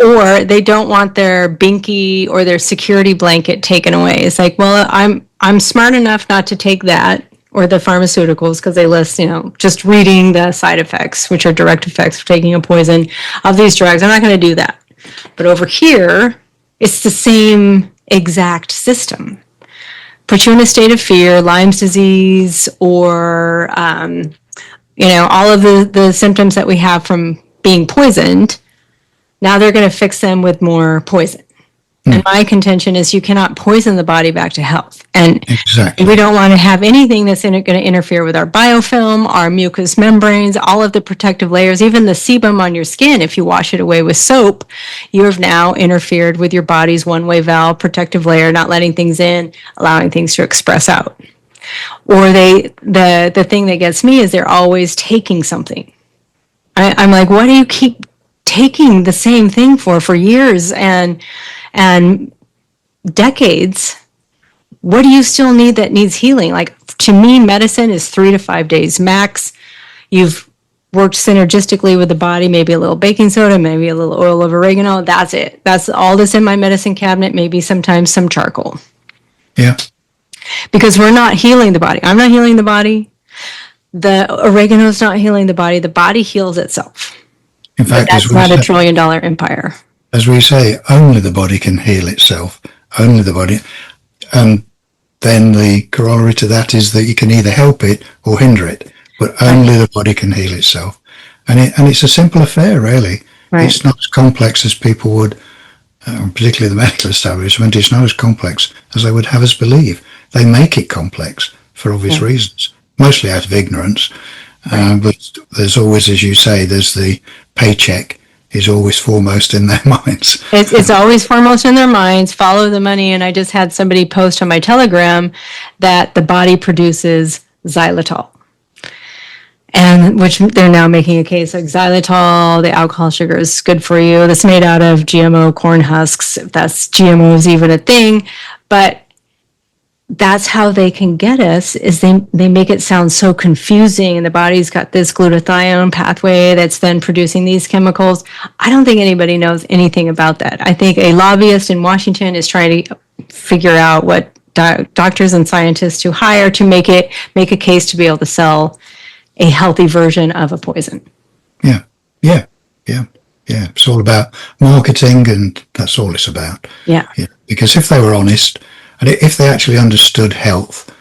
Or they don't want their binky or their security blanket taken away. It's like, well, I'm smart enough not to take that or the pharmaceuticals, because they list, just reading the side effects, which are direct effects of taking a poison of these drugs. I'm not going to do that. But over here, it's the same exact system. Put you in a state of fear, Lyme's disease, or, all of the symptoms that we have from being poisoned. Now they're going to fix them with more poison. And my contention is you cannot poison the body back to health. And exactly. We don't want to have anything that's going to interfere with our biofilm, our mucous membranes, all of the protective layers, even the sebum on your skin. If you wash it away with soap, you have now interfered with your body's one-way valve protective layer, not letting things in, allowing things to express out. Or the thing that gets me is they're always taking something. I'm like, what do you keep taking the same thing for years and decades? What do you still need that needs healing? Like, to me, medicine is 3 to 5 days max. You've worked synergistically with the body, maybe a little baking soda, maybe a little oil of oregano. That's it. That's all that's in my medicine cabinet, maybe sometimes some charcoal. Yeah. Because we're not healing the body. I'm not healing the body. The oregano's not healing the body. The body heals itself. In fact, that's not a $1 trillion empire. As we say, only the body can heal itself. Only the body. And then the corollary to that is that you can either help it or hinder it, but only the body can heal itself. And it's a simple affair, really. Right. It's not as complex as people would, particularly the medical establishment. It's not as complex as they would have us believe. They make it complex for obvious reasons, mostly out of ignorance. But there's always, as you say, there's the paycheck is always foremost in their minds. It's always foremost in their minds. Follow the money. And I just had somebody post on my Telegram that the body produces xylitol, and which they're now making a case like xylitol, the alcohol sugar, is good for you. That's made out of GMO corn husks, if that's GMOs even a thing. But that's how they can get us, is they make it sound so confusing, and the body's got this glutathione pathway that's then producing these chemicals. I don't think anybody knows anything about that. I think a lobbyist in Washington is trying to figure out what doctors and scientists to hire to make a case to be able to sell a healthy version of a poison. Yeah. It's all about marketing, and that's all it's about. Yeah. Because if they were honest, and if they actually understood health,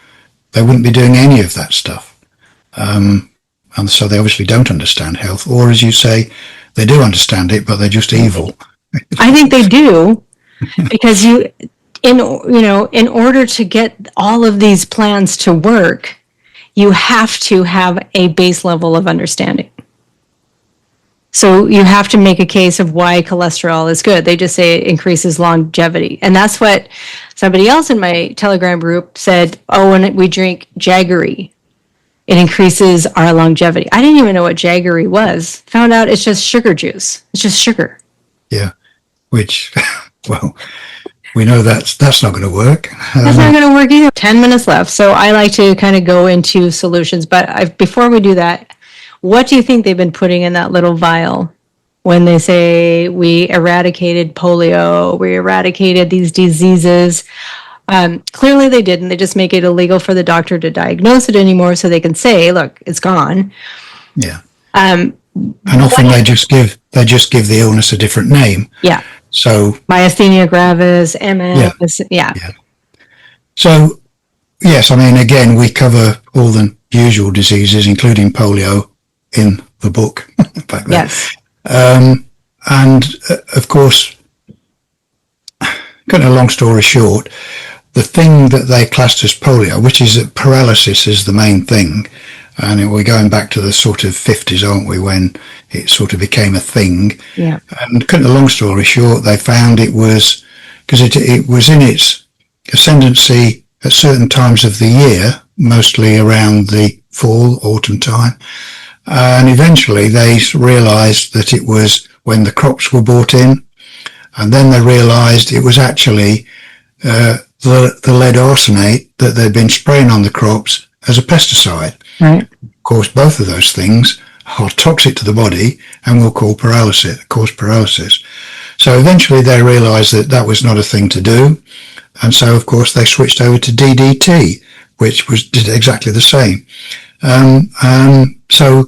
they wouldn't be doing any of that stuff. And so they obviously don't understand health, or as you say, they do understand it, but they're just evil. I think they do, because in order to get all of these plans to work, you have to have a base level of understanding. So you have to make a case of why cholesterol is good. They just say it increases longevity. And that's what somebody else in my Telegram group said, when we drink Jaggery, it increases our longevity. I didn't even know what Jaggery was. Found out it's just sugar juice. It's just sugar. Yeah, which, well, we know that's not going to work. That's not going to work either. 10 minutes left. So I like to kind of go into solutions. But before we do that, what do you think they've been putting in that little vial when they say we eradicated polio, we eradicated these diseases? Clearly they didn't. They just make it illegal for the doctor to diagnose it anymore, so they can say, look, it's gone. Yeah. And often they just give the illness a different name. Yeah. So myasthenia gravis, MS. Yeah. So yes, I mean, again, we cover all the usual diseases, including polio, in the book back then. Yes. And of course, cutting a long story short, the thing that they classed as polio, which is that paralysis is the main thing, and we're going back to the sort of 50s, aren't we, when it sort of became a thing. Yeah. And cutting a long story short, they found it was because it was in its ascendancy at certain times of the year, mostly around the fall, autumn time. And eventually they realized that it was when the crops were brought in, and then they realized it was actually the lead arsenate that they'd been spraying on the crops as a pesticide. Right. Of course, both of those things are toxic to the body and will cause paralysis. So eventually they realized that that was not a thing to do. And so, of course, they switched over to DDT, which did exactly the same. So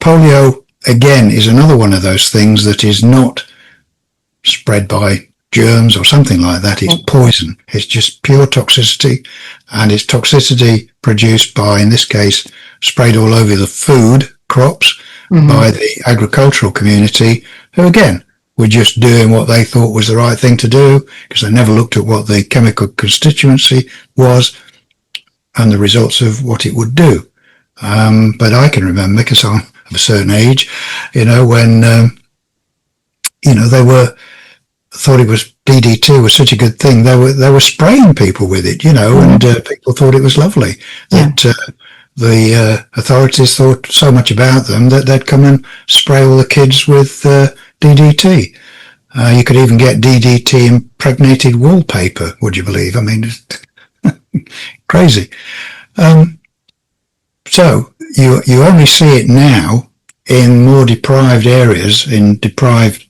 polio, again, is another one of those things that is not spread by germs or something like that. It's poison. It's just pure toxicity, and it's toxicity produced by, in this case, sprayed all over the food crops by the agricultural community, who again were just doing what they thought was the right thing to do, because they never looked at what the chemical constituency was and the results of what it would do. But I can remember, because I'm of a certain age, when they thought it was DDT was such a good thing. They were spraying people with it, and people thought it was lovely. That the authorities thought so much about them that they'd come and spray all the kids with DDT. You could even get DDT impregnated wallpaper, would you believe? I mean, crazy. So you only see it now in more deprived areas, in deprived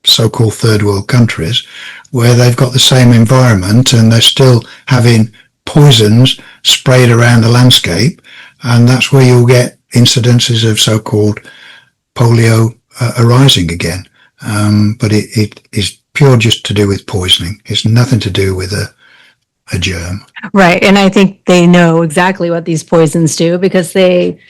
so-called third world countries, where they've got the same environment and they're still having poisons sprayed around the landscape, and that's where you'll get incidences of so-called polio arising again. But it is pure just to do with poisoning. It's nothing to do with a germ. Right. And I think they know exactly what these poisons do, because they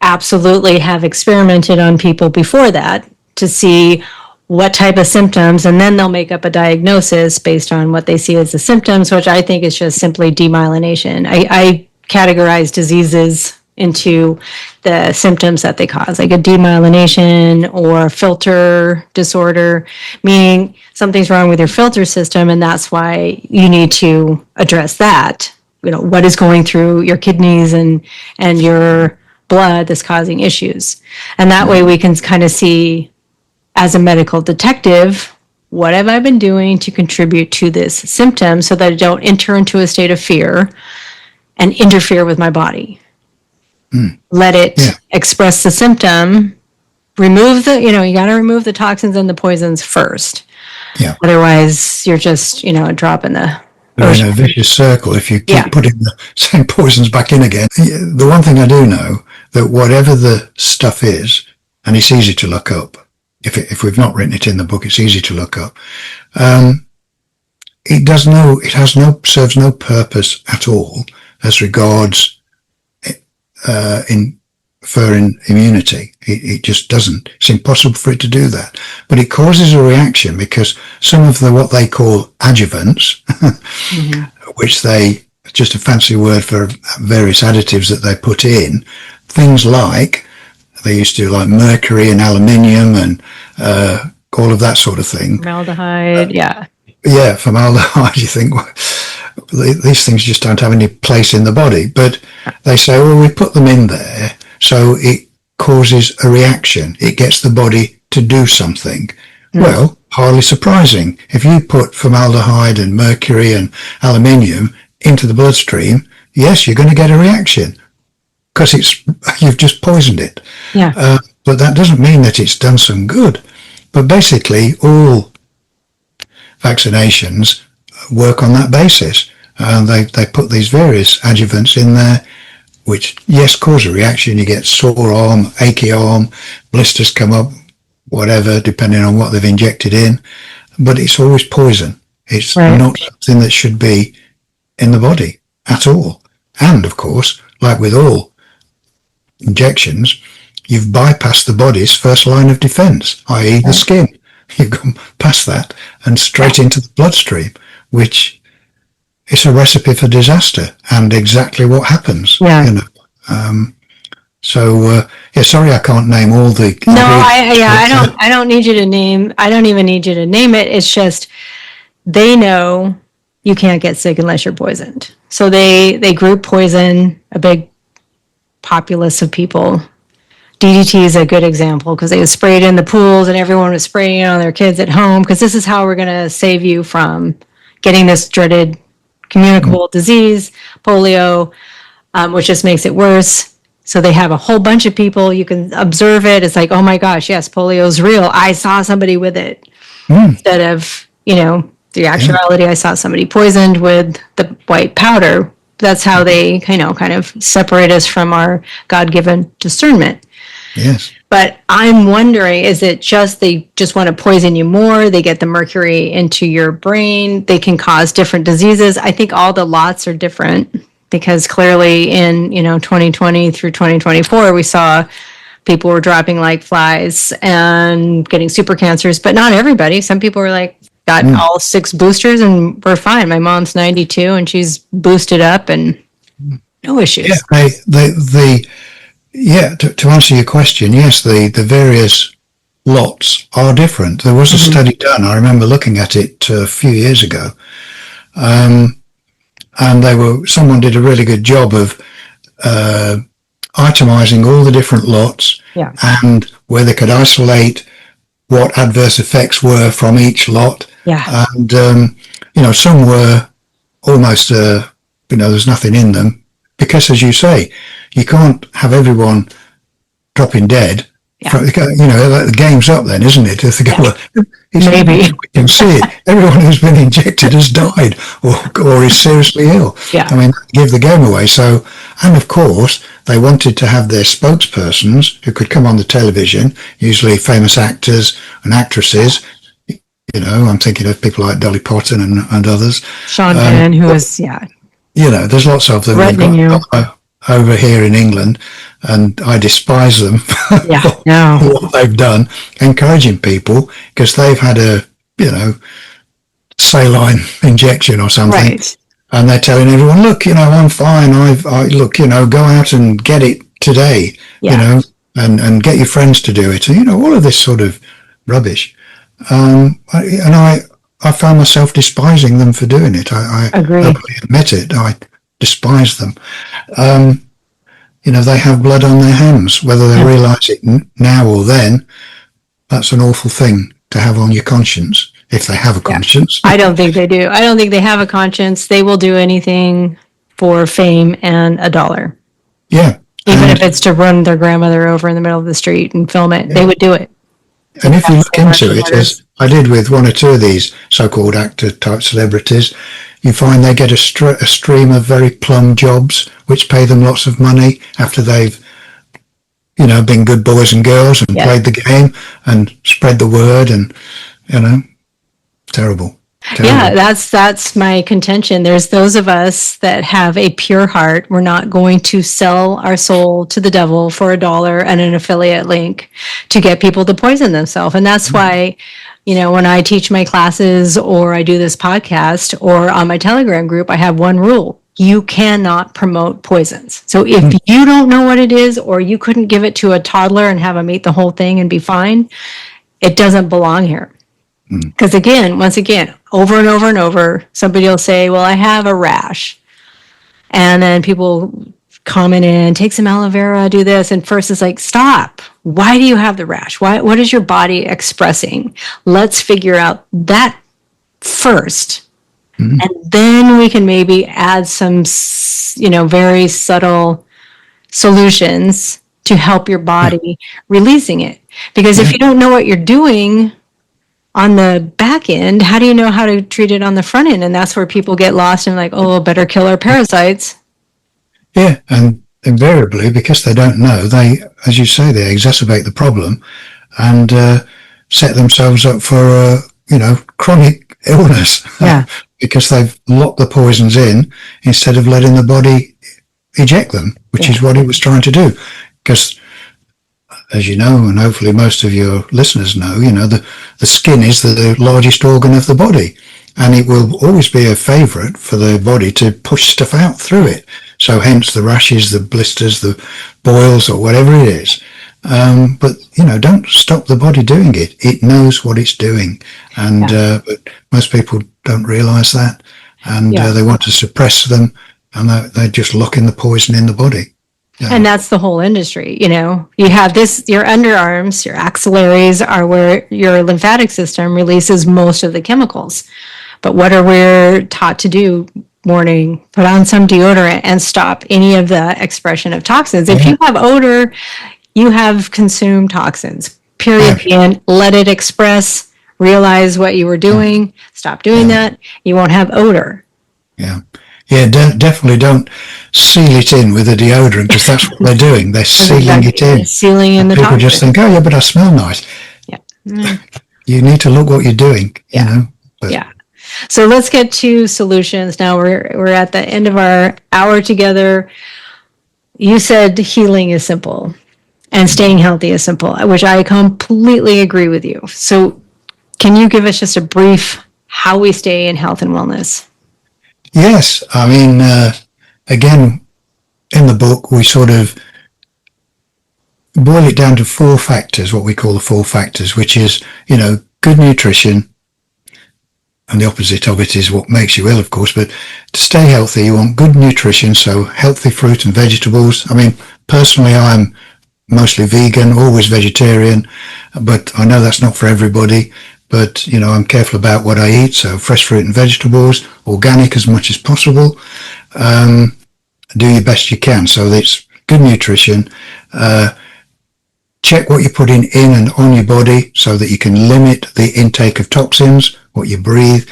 absolutely have experimented on people before that to see what type of symptoms, and then they'll make up a diagnosis based on what they see as the symptoms, which I think is just simply demyelination. I categorize diseases into the symptoms that they cause, like a demyelination or filter disorder, meaning something's wrong with your filter system, and that's why you need to address that. What is going through your kidneys and your blood that's causing issues. And that way we can kind of see, as a medical detective, what have I been doing to contribute to this symptom so that I don't enter into a state of fear and interfere with my body. Let it express the symptom, remove the, you got to remove the toxins and the poisons first. Yeah. Otherwise, you're just, a drop in the ocean. In a vicious circle if you keep putting the same poisons back in again. The one thing I do know, that whatever the stuff is, and it's easy to look up, if we've not written it in the book, it's easy to look up. Serves no purpose at all as regards inferring immunity. It just doesn't. It's impossible for it to do that. But it causes a reaction because some of what they call adjuvants, which just a fancy word for various additives that they put in, things like, they used to like mercury and aluminium and all of that sort of thing. Formaldehyde, Yeah, formaldehyde, you think, well, these things just don't have any place in the body. But they say, well, we put them in there so it causes a reaction. It gets the body to do something. Well, hardly surprising. If you put formaldehyde and mercury and aluminium into the bloodstream, yes, you're going to get a reaction because you've just poisoned it. Yeah. But that doesn't mean that it's done some good. But basically, all vaccinations work on that basis. And they put these various adjuvants in there, which, yes, cause a reaction. You get sore arm, achy arm, blisters come up, whatever, depending on what they've injected in. But it's always poison. It's not something that should be in the body at all. And, of course, like with all injections, you've bypassed the body's first line of defense, i.e. the skin. You've gone past that and straight into the bloodstream, which is a recipe for disaster and exactly what happens. Yeah. Sorry I can't name all the... No, I don't need you to name, I don't even need you to name it. It's just, they know you can't get sick unless you're poisoned. So they group poison a big populace of people. DDT is a good example because they would spray it in the pools and everyone was spraying it on their kids at home because this is how we're going to save you from getting this dreaded communicable disease, polio, which just makes it worse. So they have a whole bunch of people. You can observe it. It's like, oh my gosh, yes, polio is real. I saw somebody with it. Instead of, the actuality, I saw somebody poisoned with the white powder. That's how they, kind of separate us from our God-given discernment. Yes. But I'm wondering, is it just they just want to poison you more? They get the mercury into your brain. They can cause different diseases. I think all the lots are different because clearly in, 2020 through 2024, we saw people were dropping like flies and getting super cancers, but not everybody. Some people were like, got all 6 boosters and we're fine. My mom's 92 and she's boosted up and no issues. Yeah, to answer your question, yes, the various lots are different. There was a study done, I remember looking at it a few years ago, and someone did a really good job of itemizing all the different lots and where they could isolate what adverse effects were from each lot. Yeah. And, some were almost, there's nothing in them. Because, as you say, you can't have everyone dropping dead. Yeah. The game's up then, isn't it? If they go, well, maybe we can see it. Everyone who's been injected has died or is seriously ill. Yeah. I mean, give the game away. So, and of course, they wanted to have their spokespersons who could come on the television, usually famous actors and actresses. I'm thinking of people like Dolly Parton and others. Sean Penn, who was, there's lots of them over here in England, and I despise them for what they've done, encouraging people because they've had a, saline injection or something. Right. And they're telling everyone, look, I'm fine. Look, go out and get it today, and get your friends to do it. And, all of this sort of rubbish. I found myself despising them for doing it. I openly admit it. I despise them. They have blood on their hands, whether they realise it now or then. That's an awful thing to have on your conscience, if they have a conscience. I don't think they do. I don't think they have a conscience. They will do anything for fame and $1. Yeah. Even if it's to run their grandmother over in the middle of the street and film it, they would do it. And if you look into it, as I did with one or two of these so-called actor-type celebrities, you find they get a stream of very plum jobs, which pay them lots of money after they've, been good boys and girls and played the game and spread the word, and, terrible. Yeah, that's my contention. There's those of us that have a pure heart. We're not going to sell our soul to the devil for $1 and an affiliate link to get people to poison themselves. And that's why, when I teach my classes or I do this podcast or on my Telegram group, I have one rule. You cannot promote poisons. So if you don't know what it is, or you couldn't give it to a toddler and have them eat the whole thing and be fine, it doesn't belong here. Because once again, over and over and over, somebody will say, well, I have a rash. And then people comment in, take some aloe vera, do this. And first it's like, stop. Why do you have the rash? What is your body expressing? Let's figure out that first. And then we can maybe add some, very subtle solutions to help your body releasing it. Because if you don't know what you're doing on the back end, how do you know how to treat it on the front end? And that's where people get lost and like, oh, better kill our parasites. Yeah, and invariably, because they don't know, they, as you say, they exacerbate the problem and set themselves up for, chronic illness. Yeah. Because they've locked the poisons in instead of letting the body eject them, which is what it was trying to do. Because, as you know, and hopefully most of your listeners know, the skin is the largest organ of the body, and it will always be a favourite for the body to push stuff out through it. So hence the rashes, the blisters, the boils, or whatever it is. But, don't stop the body doing it. It knows what it's doing. And but most people don't realise that. And they want to suppress them, and they're just locking the poison in the body. Yeah. And that's the whole industry. You have your underarms, your axillaries are where your lymphatic system releases most of the chemicals. But what are we taught to do? Morning, put on some deodorant and stop any of the expression of toxins. If you have odor, you have consumed toxins. Period. And let it express, realize what you were doing, stop doing that. You won't have odor. Yeah. Yeah, definitely don't seal it in with a deodorant, because that's what they're doing. They're sealing it in. Sealing in the people toxins. Just think, oh, yeah, but I smell nice. Yeah. You need to look what you're doing, Yeah. So let's get to solutions. Now we're at the end of our hour together. You said healing is simple and staying healthy is simple, which I completely agree with you. So can you give us just a brief how we stay in health and wellness? Yes. I mean, again, in the book, we sort of boil it down to 4 factors, what we call the 4 factors, which is, good nutrition. And the opposite of it is what makes you ill, of course. But to stay healthy, you want good nutrition, so healthy fruit and vegetables. I mean, personally, I'm mostly vegan, always vegetarian, but I know that's not for everybody. But, I'm careful about what I eat, so fresh fruit and vegetables, organic as much as possible. Do your best you can. So it's good nutrition. Check what you're putting in and on your body so that you can limit the intake of toxins, what you breathe.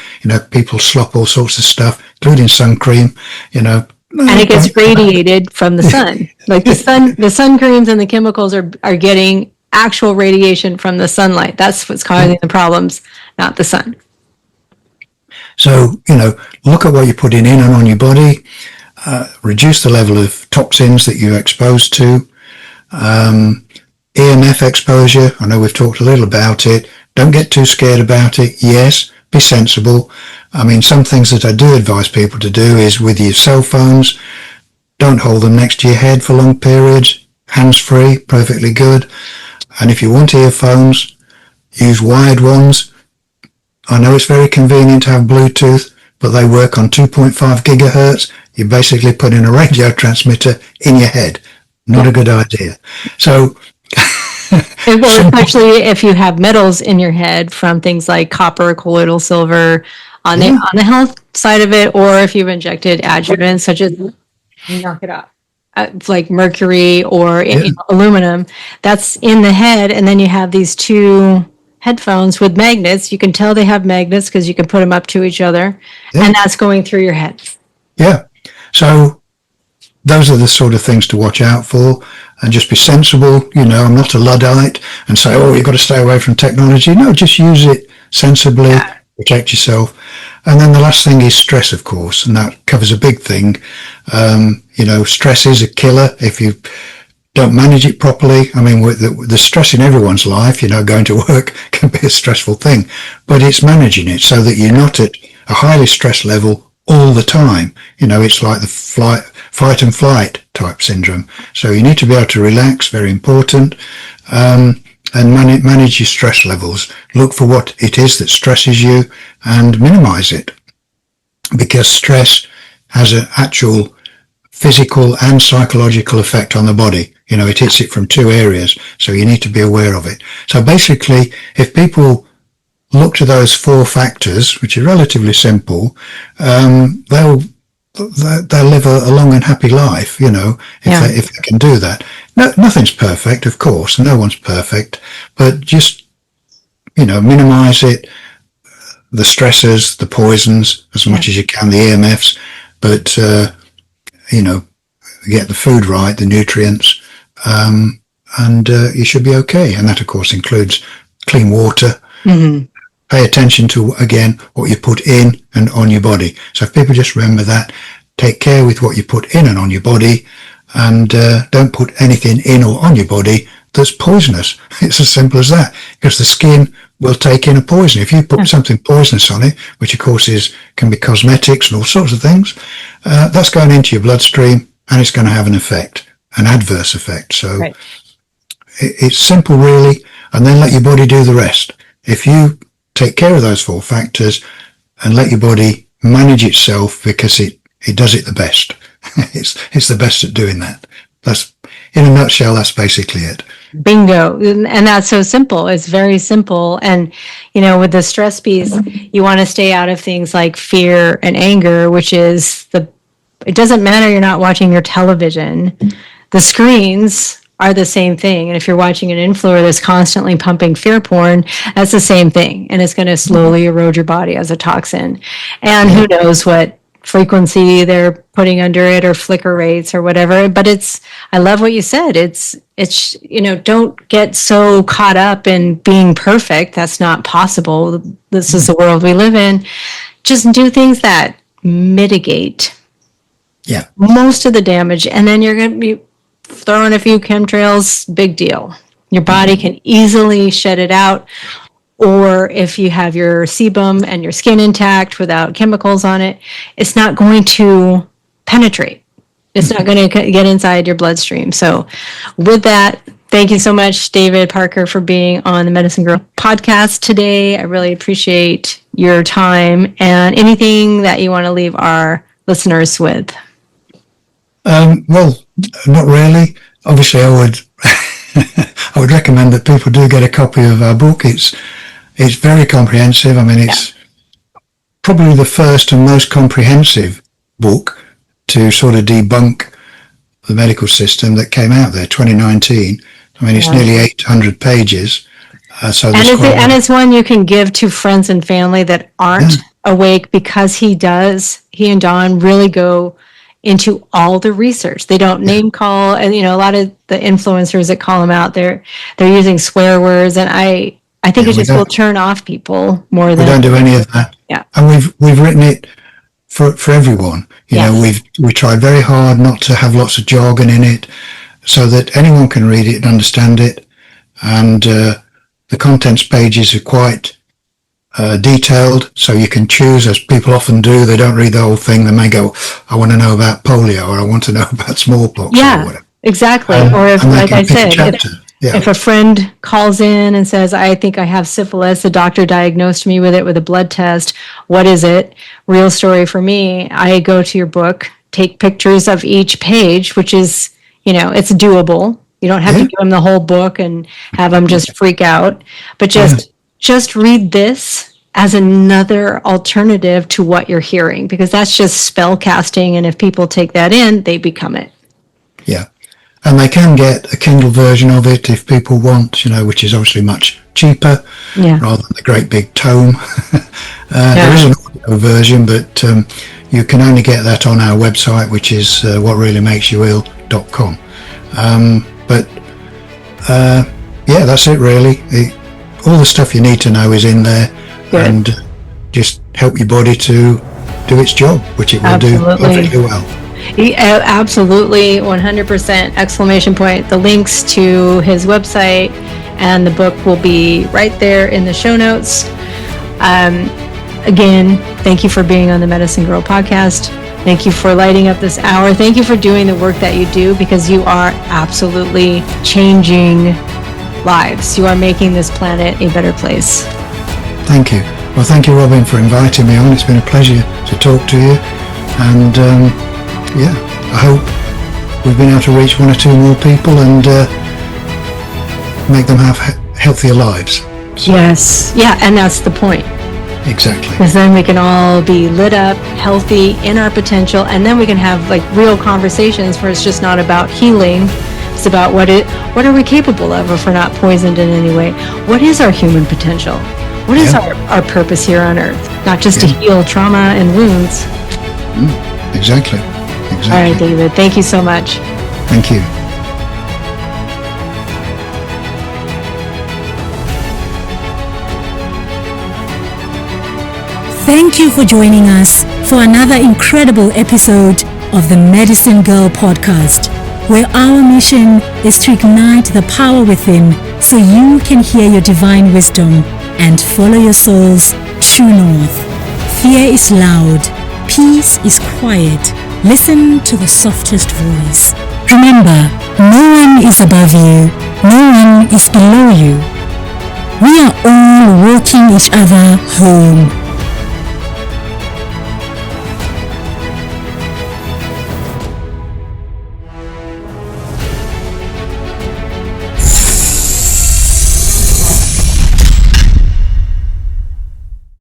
People slop all sorts of stuff, including sun cream, And it gets radiated from the sun. Like the sun creams and the chemicals are getting actual radiation from the sunlight. That's what's causing the problems, not the sun. So, look at what you're putting in and on your body, reduce the level of toxins that you're exposed to, EMF exposure. I know we've talked a little about it. Don't get too scared about it. Yes, be sensible. I mean, some things that I do advise people to do is with your cell phones, don't hold them next to your head for long periods. Hands-free, perfectly good. And if you want earphones, use wired ones. I know it's very convenient to have Bluetooth, but they work on 2.5 gigahertz. You're basically putting a radio transmitter in your head. Not a good idea. So, well, especially if you have metals in your head from things like copper, colloidal silver, on the health side of it, or if you've injected adjuvants such as knock it off, like mercury or aluminum, that's in the head, and then you have these two headphones with magnets. You can tell they have magnets because you can put them up to each other, and that's going through your head. Yeah. So those are the sort of things to watch out for, and just be sensible. You know, I'm not a Luddite and say, oh, you've got to stay away from technology. No, just use it sensibly, protect yourself. And then the last thing is stress, of course, and that covers a big thing. You know, stress is a killer if you don't manage it properly. I mean, the stress in everyone's life, you know, going to work can be a stressful thing, but it's managing it so that you're not at a highly stressed level all the time. You know, it's like the fight and flight type syndrome. So you need to be able to relax, very important, and manage your stress levels. Look for what it is that stresses you and minimize it, because stress has an actual physical and psychological effect on the body. You know, it hits it from two areas, so you need to be aware of it. So basically, if people look to those 4 factors, which are relatively simple, they'll live a long and happy life, you know, if they can do that. No, nothing's perfect, of course, no one's perfect, but just, you know, minimize it, the stresses, the poisons, as much as you can, the EMFs, but, you know, get the food right, the nutrients, and you should be okay. And that, of course, includes clean water. Mm-hmm. Pay attention to, again, what you put in and on your body. So if people just remember that, take care with what you put in and on your body, and don't put anything in or on your body that's poisonous. It's as simple as that, because the skin will take in a poison. If you put something poisonous on it, which of course can be cosmetics and all sorts of things, that's going into your bloodstream, and it's going to have an effect, an adverse effect. So it's simple, really, and then let your body do the rest. If you take care of those 4 factors and let your body manage itself, because it does it the best. It's the best at doing that. That's, in a nutshell, that's basically it. Bingo. And that's so simple. It's very simple. And, you know, with the stress piece, you want to stay out of things like fear and anger, which is it doesn't matter, you're not watching your television. The screens are the same thing. And if you're watching an influencer that's constantly pumping fear porn, that's the same thing. And it's going to slowly erode your body as a toxin. And who knows what frequency they're putting under it, or flicker rates or whatever. But I love what you said. It's, you know, don't get so caught up in being perfect. That's not possible. This is the world we live in. Just do things that mitigate most of the damage. And then you're going to be throwing a few chemtrails, big deal. Your body can easily shed it out. Or if you have your sebum and your skin intact without chemicals on it, it's not going to penetrate. It's not going to get inside your bloodstream. So with that, thank you so much, David Parker, for being on the Medicine Girl podcast today. I really appreciate your time, and anything that you want to leave our listeners with. Well, not really. Obviously, I would recommend that people do get a copy of our book. It's very comprehensive. I mean, it's probably the first and most comprehensive book to sort of debunk the medical system that came out there, 2019. I mean, it's nearly 800 pages. So and it's one you can give to friends and family that aren't awake, because he and Don really go into all the research. They don't name call, and you know, a lot of the influencers that call them out, they're using swear words, and I think it just will turn off people more than. We don't do any of that. Yeah, and we've written it for everyone. You know, we tried very hard not to have lots of jargon in it, so that anyone can read it and understand it. And the contents pages are quite detailed, so you can choose, as people often do. They don't read the whole thing. They may go, I want to know about polio, or I want to know about smallpox, or whatever. Exactly. Or if, like I said, if a friend calls in and says, I think I have syphilis, the doctor diagnosed me with it with a blood test. What is it? Real story for me. I go to your book, take pictures of each page, which is, it's doable. You don't have to give them the whole book and have them just freak out, but just read this as another alternative to what you're hearing, because that's just spell casting. And if people take that in, they become it. Yeah. And they can get a Kindle version of it if people want, which is obviously much cheaper rather than the great big tome. There is an audio version, but you can only get that on our website, which is whatreallymakesyouill.com. That's it really. All the stuff you need to know is in there. Good. And just help your body to do its job, which it will do perfectly well. Absolutely, 100% exclamation point. The links to his website and the book will be right there in the show notes. Again, thank you for being on the Medicine Girl podcast. Thank you for lighting up this hour. Thank you for doing the work that you do, because you are absolutely changing lives. You are making this planet a better place. Thank you. Well, thank you, Robin, for inviting me on. It's been a pleasure to talk to you. And I hope we've been able to reach one or two more people and make them have healthier lives. So. Yes. Yeah, and that's the point. Exactly. Because then we can all be lit up, healthy, in our potential, and then we can have real conversations where it's just not about healing. It's about what are we capable of if we're not poisoned in any way? What is our human potential? What is our purpose here on Earth? Not just to heal trauma and wounds. Exactly. All right, David. Thank you so much. Thank you. Thank you for joining us for another incredible episode of the Medicine Girl podcast, where our mission is to ignite the power within so you can hear your divine wisdom and follow your soul's true north. Fear is loud. Peace is quiet. Listen to the softest voice. Remember, no one is above you. No one is below you. We are all walking each other home.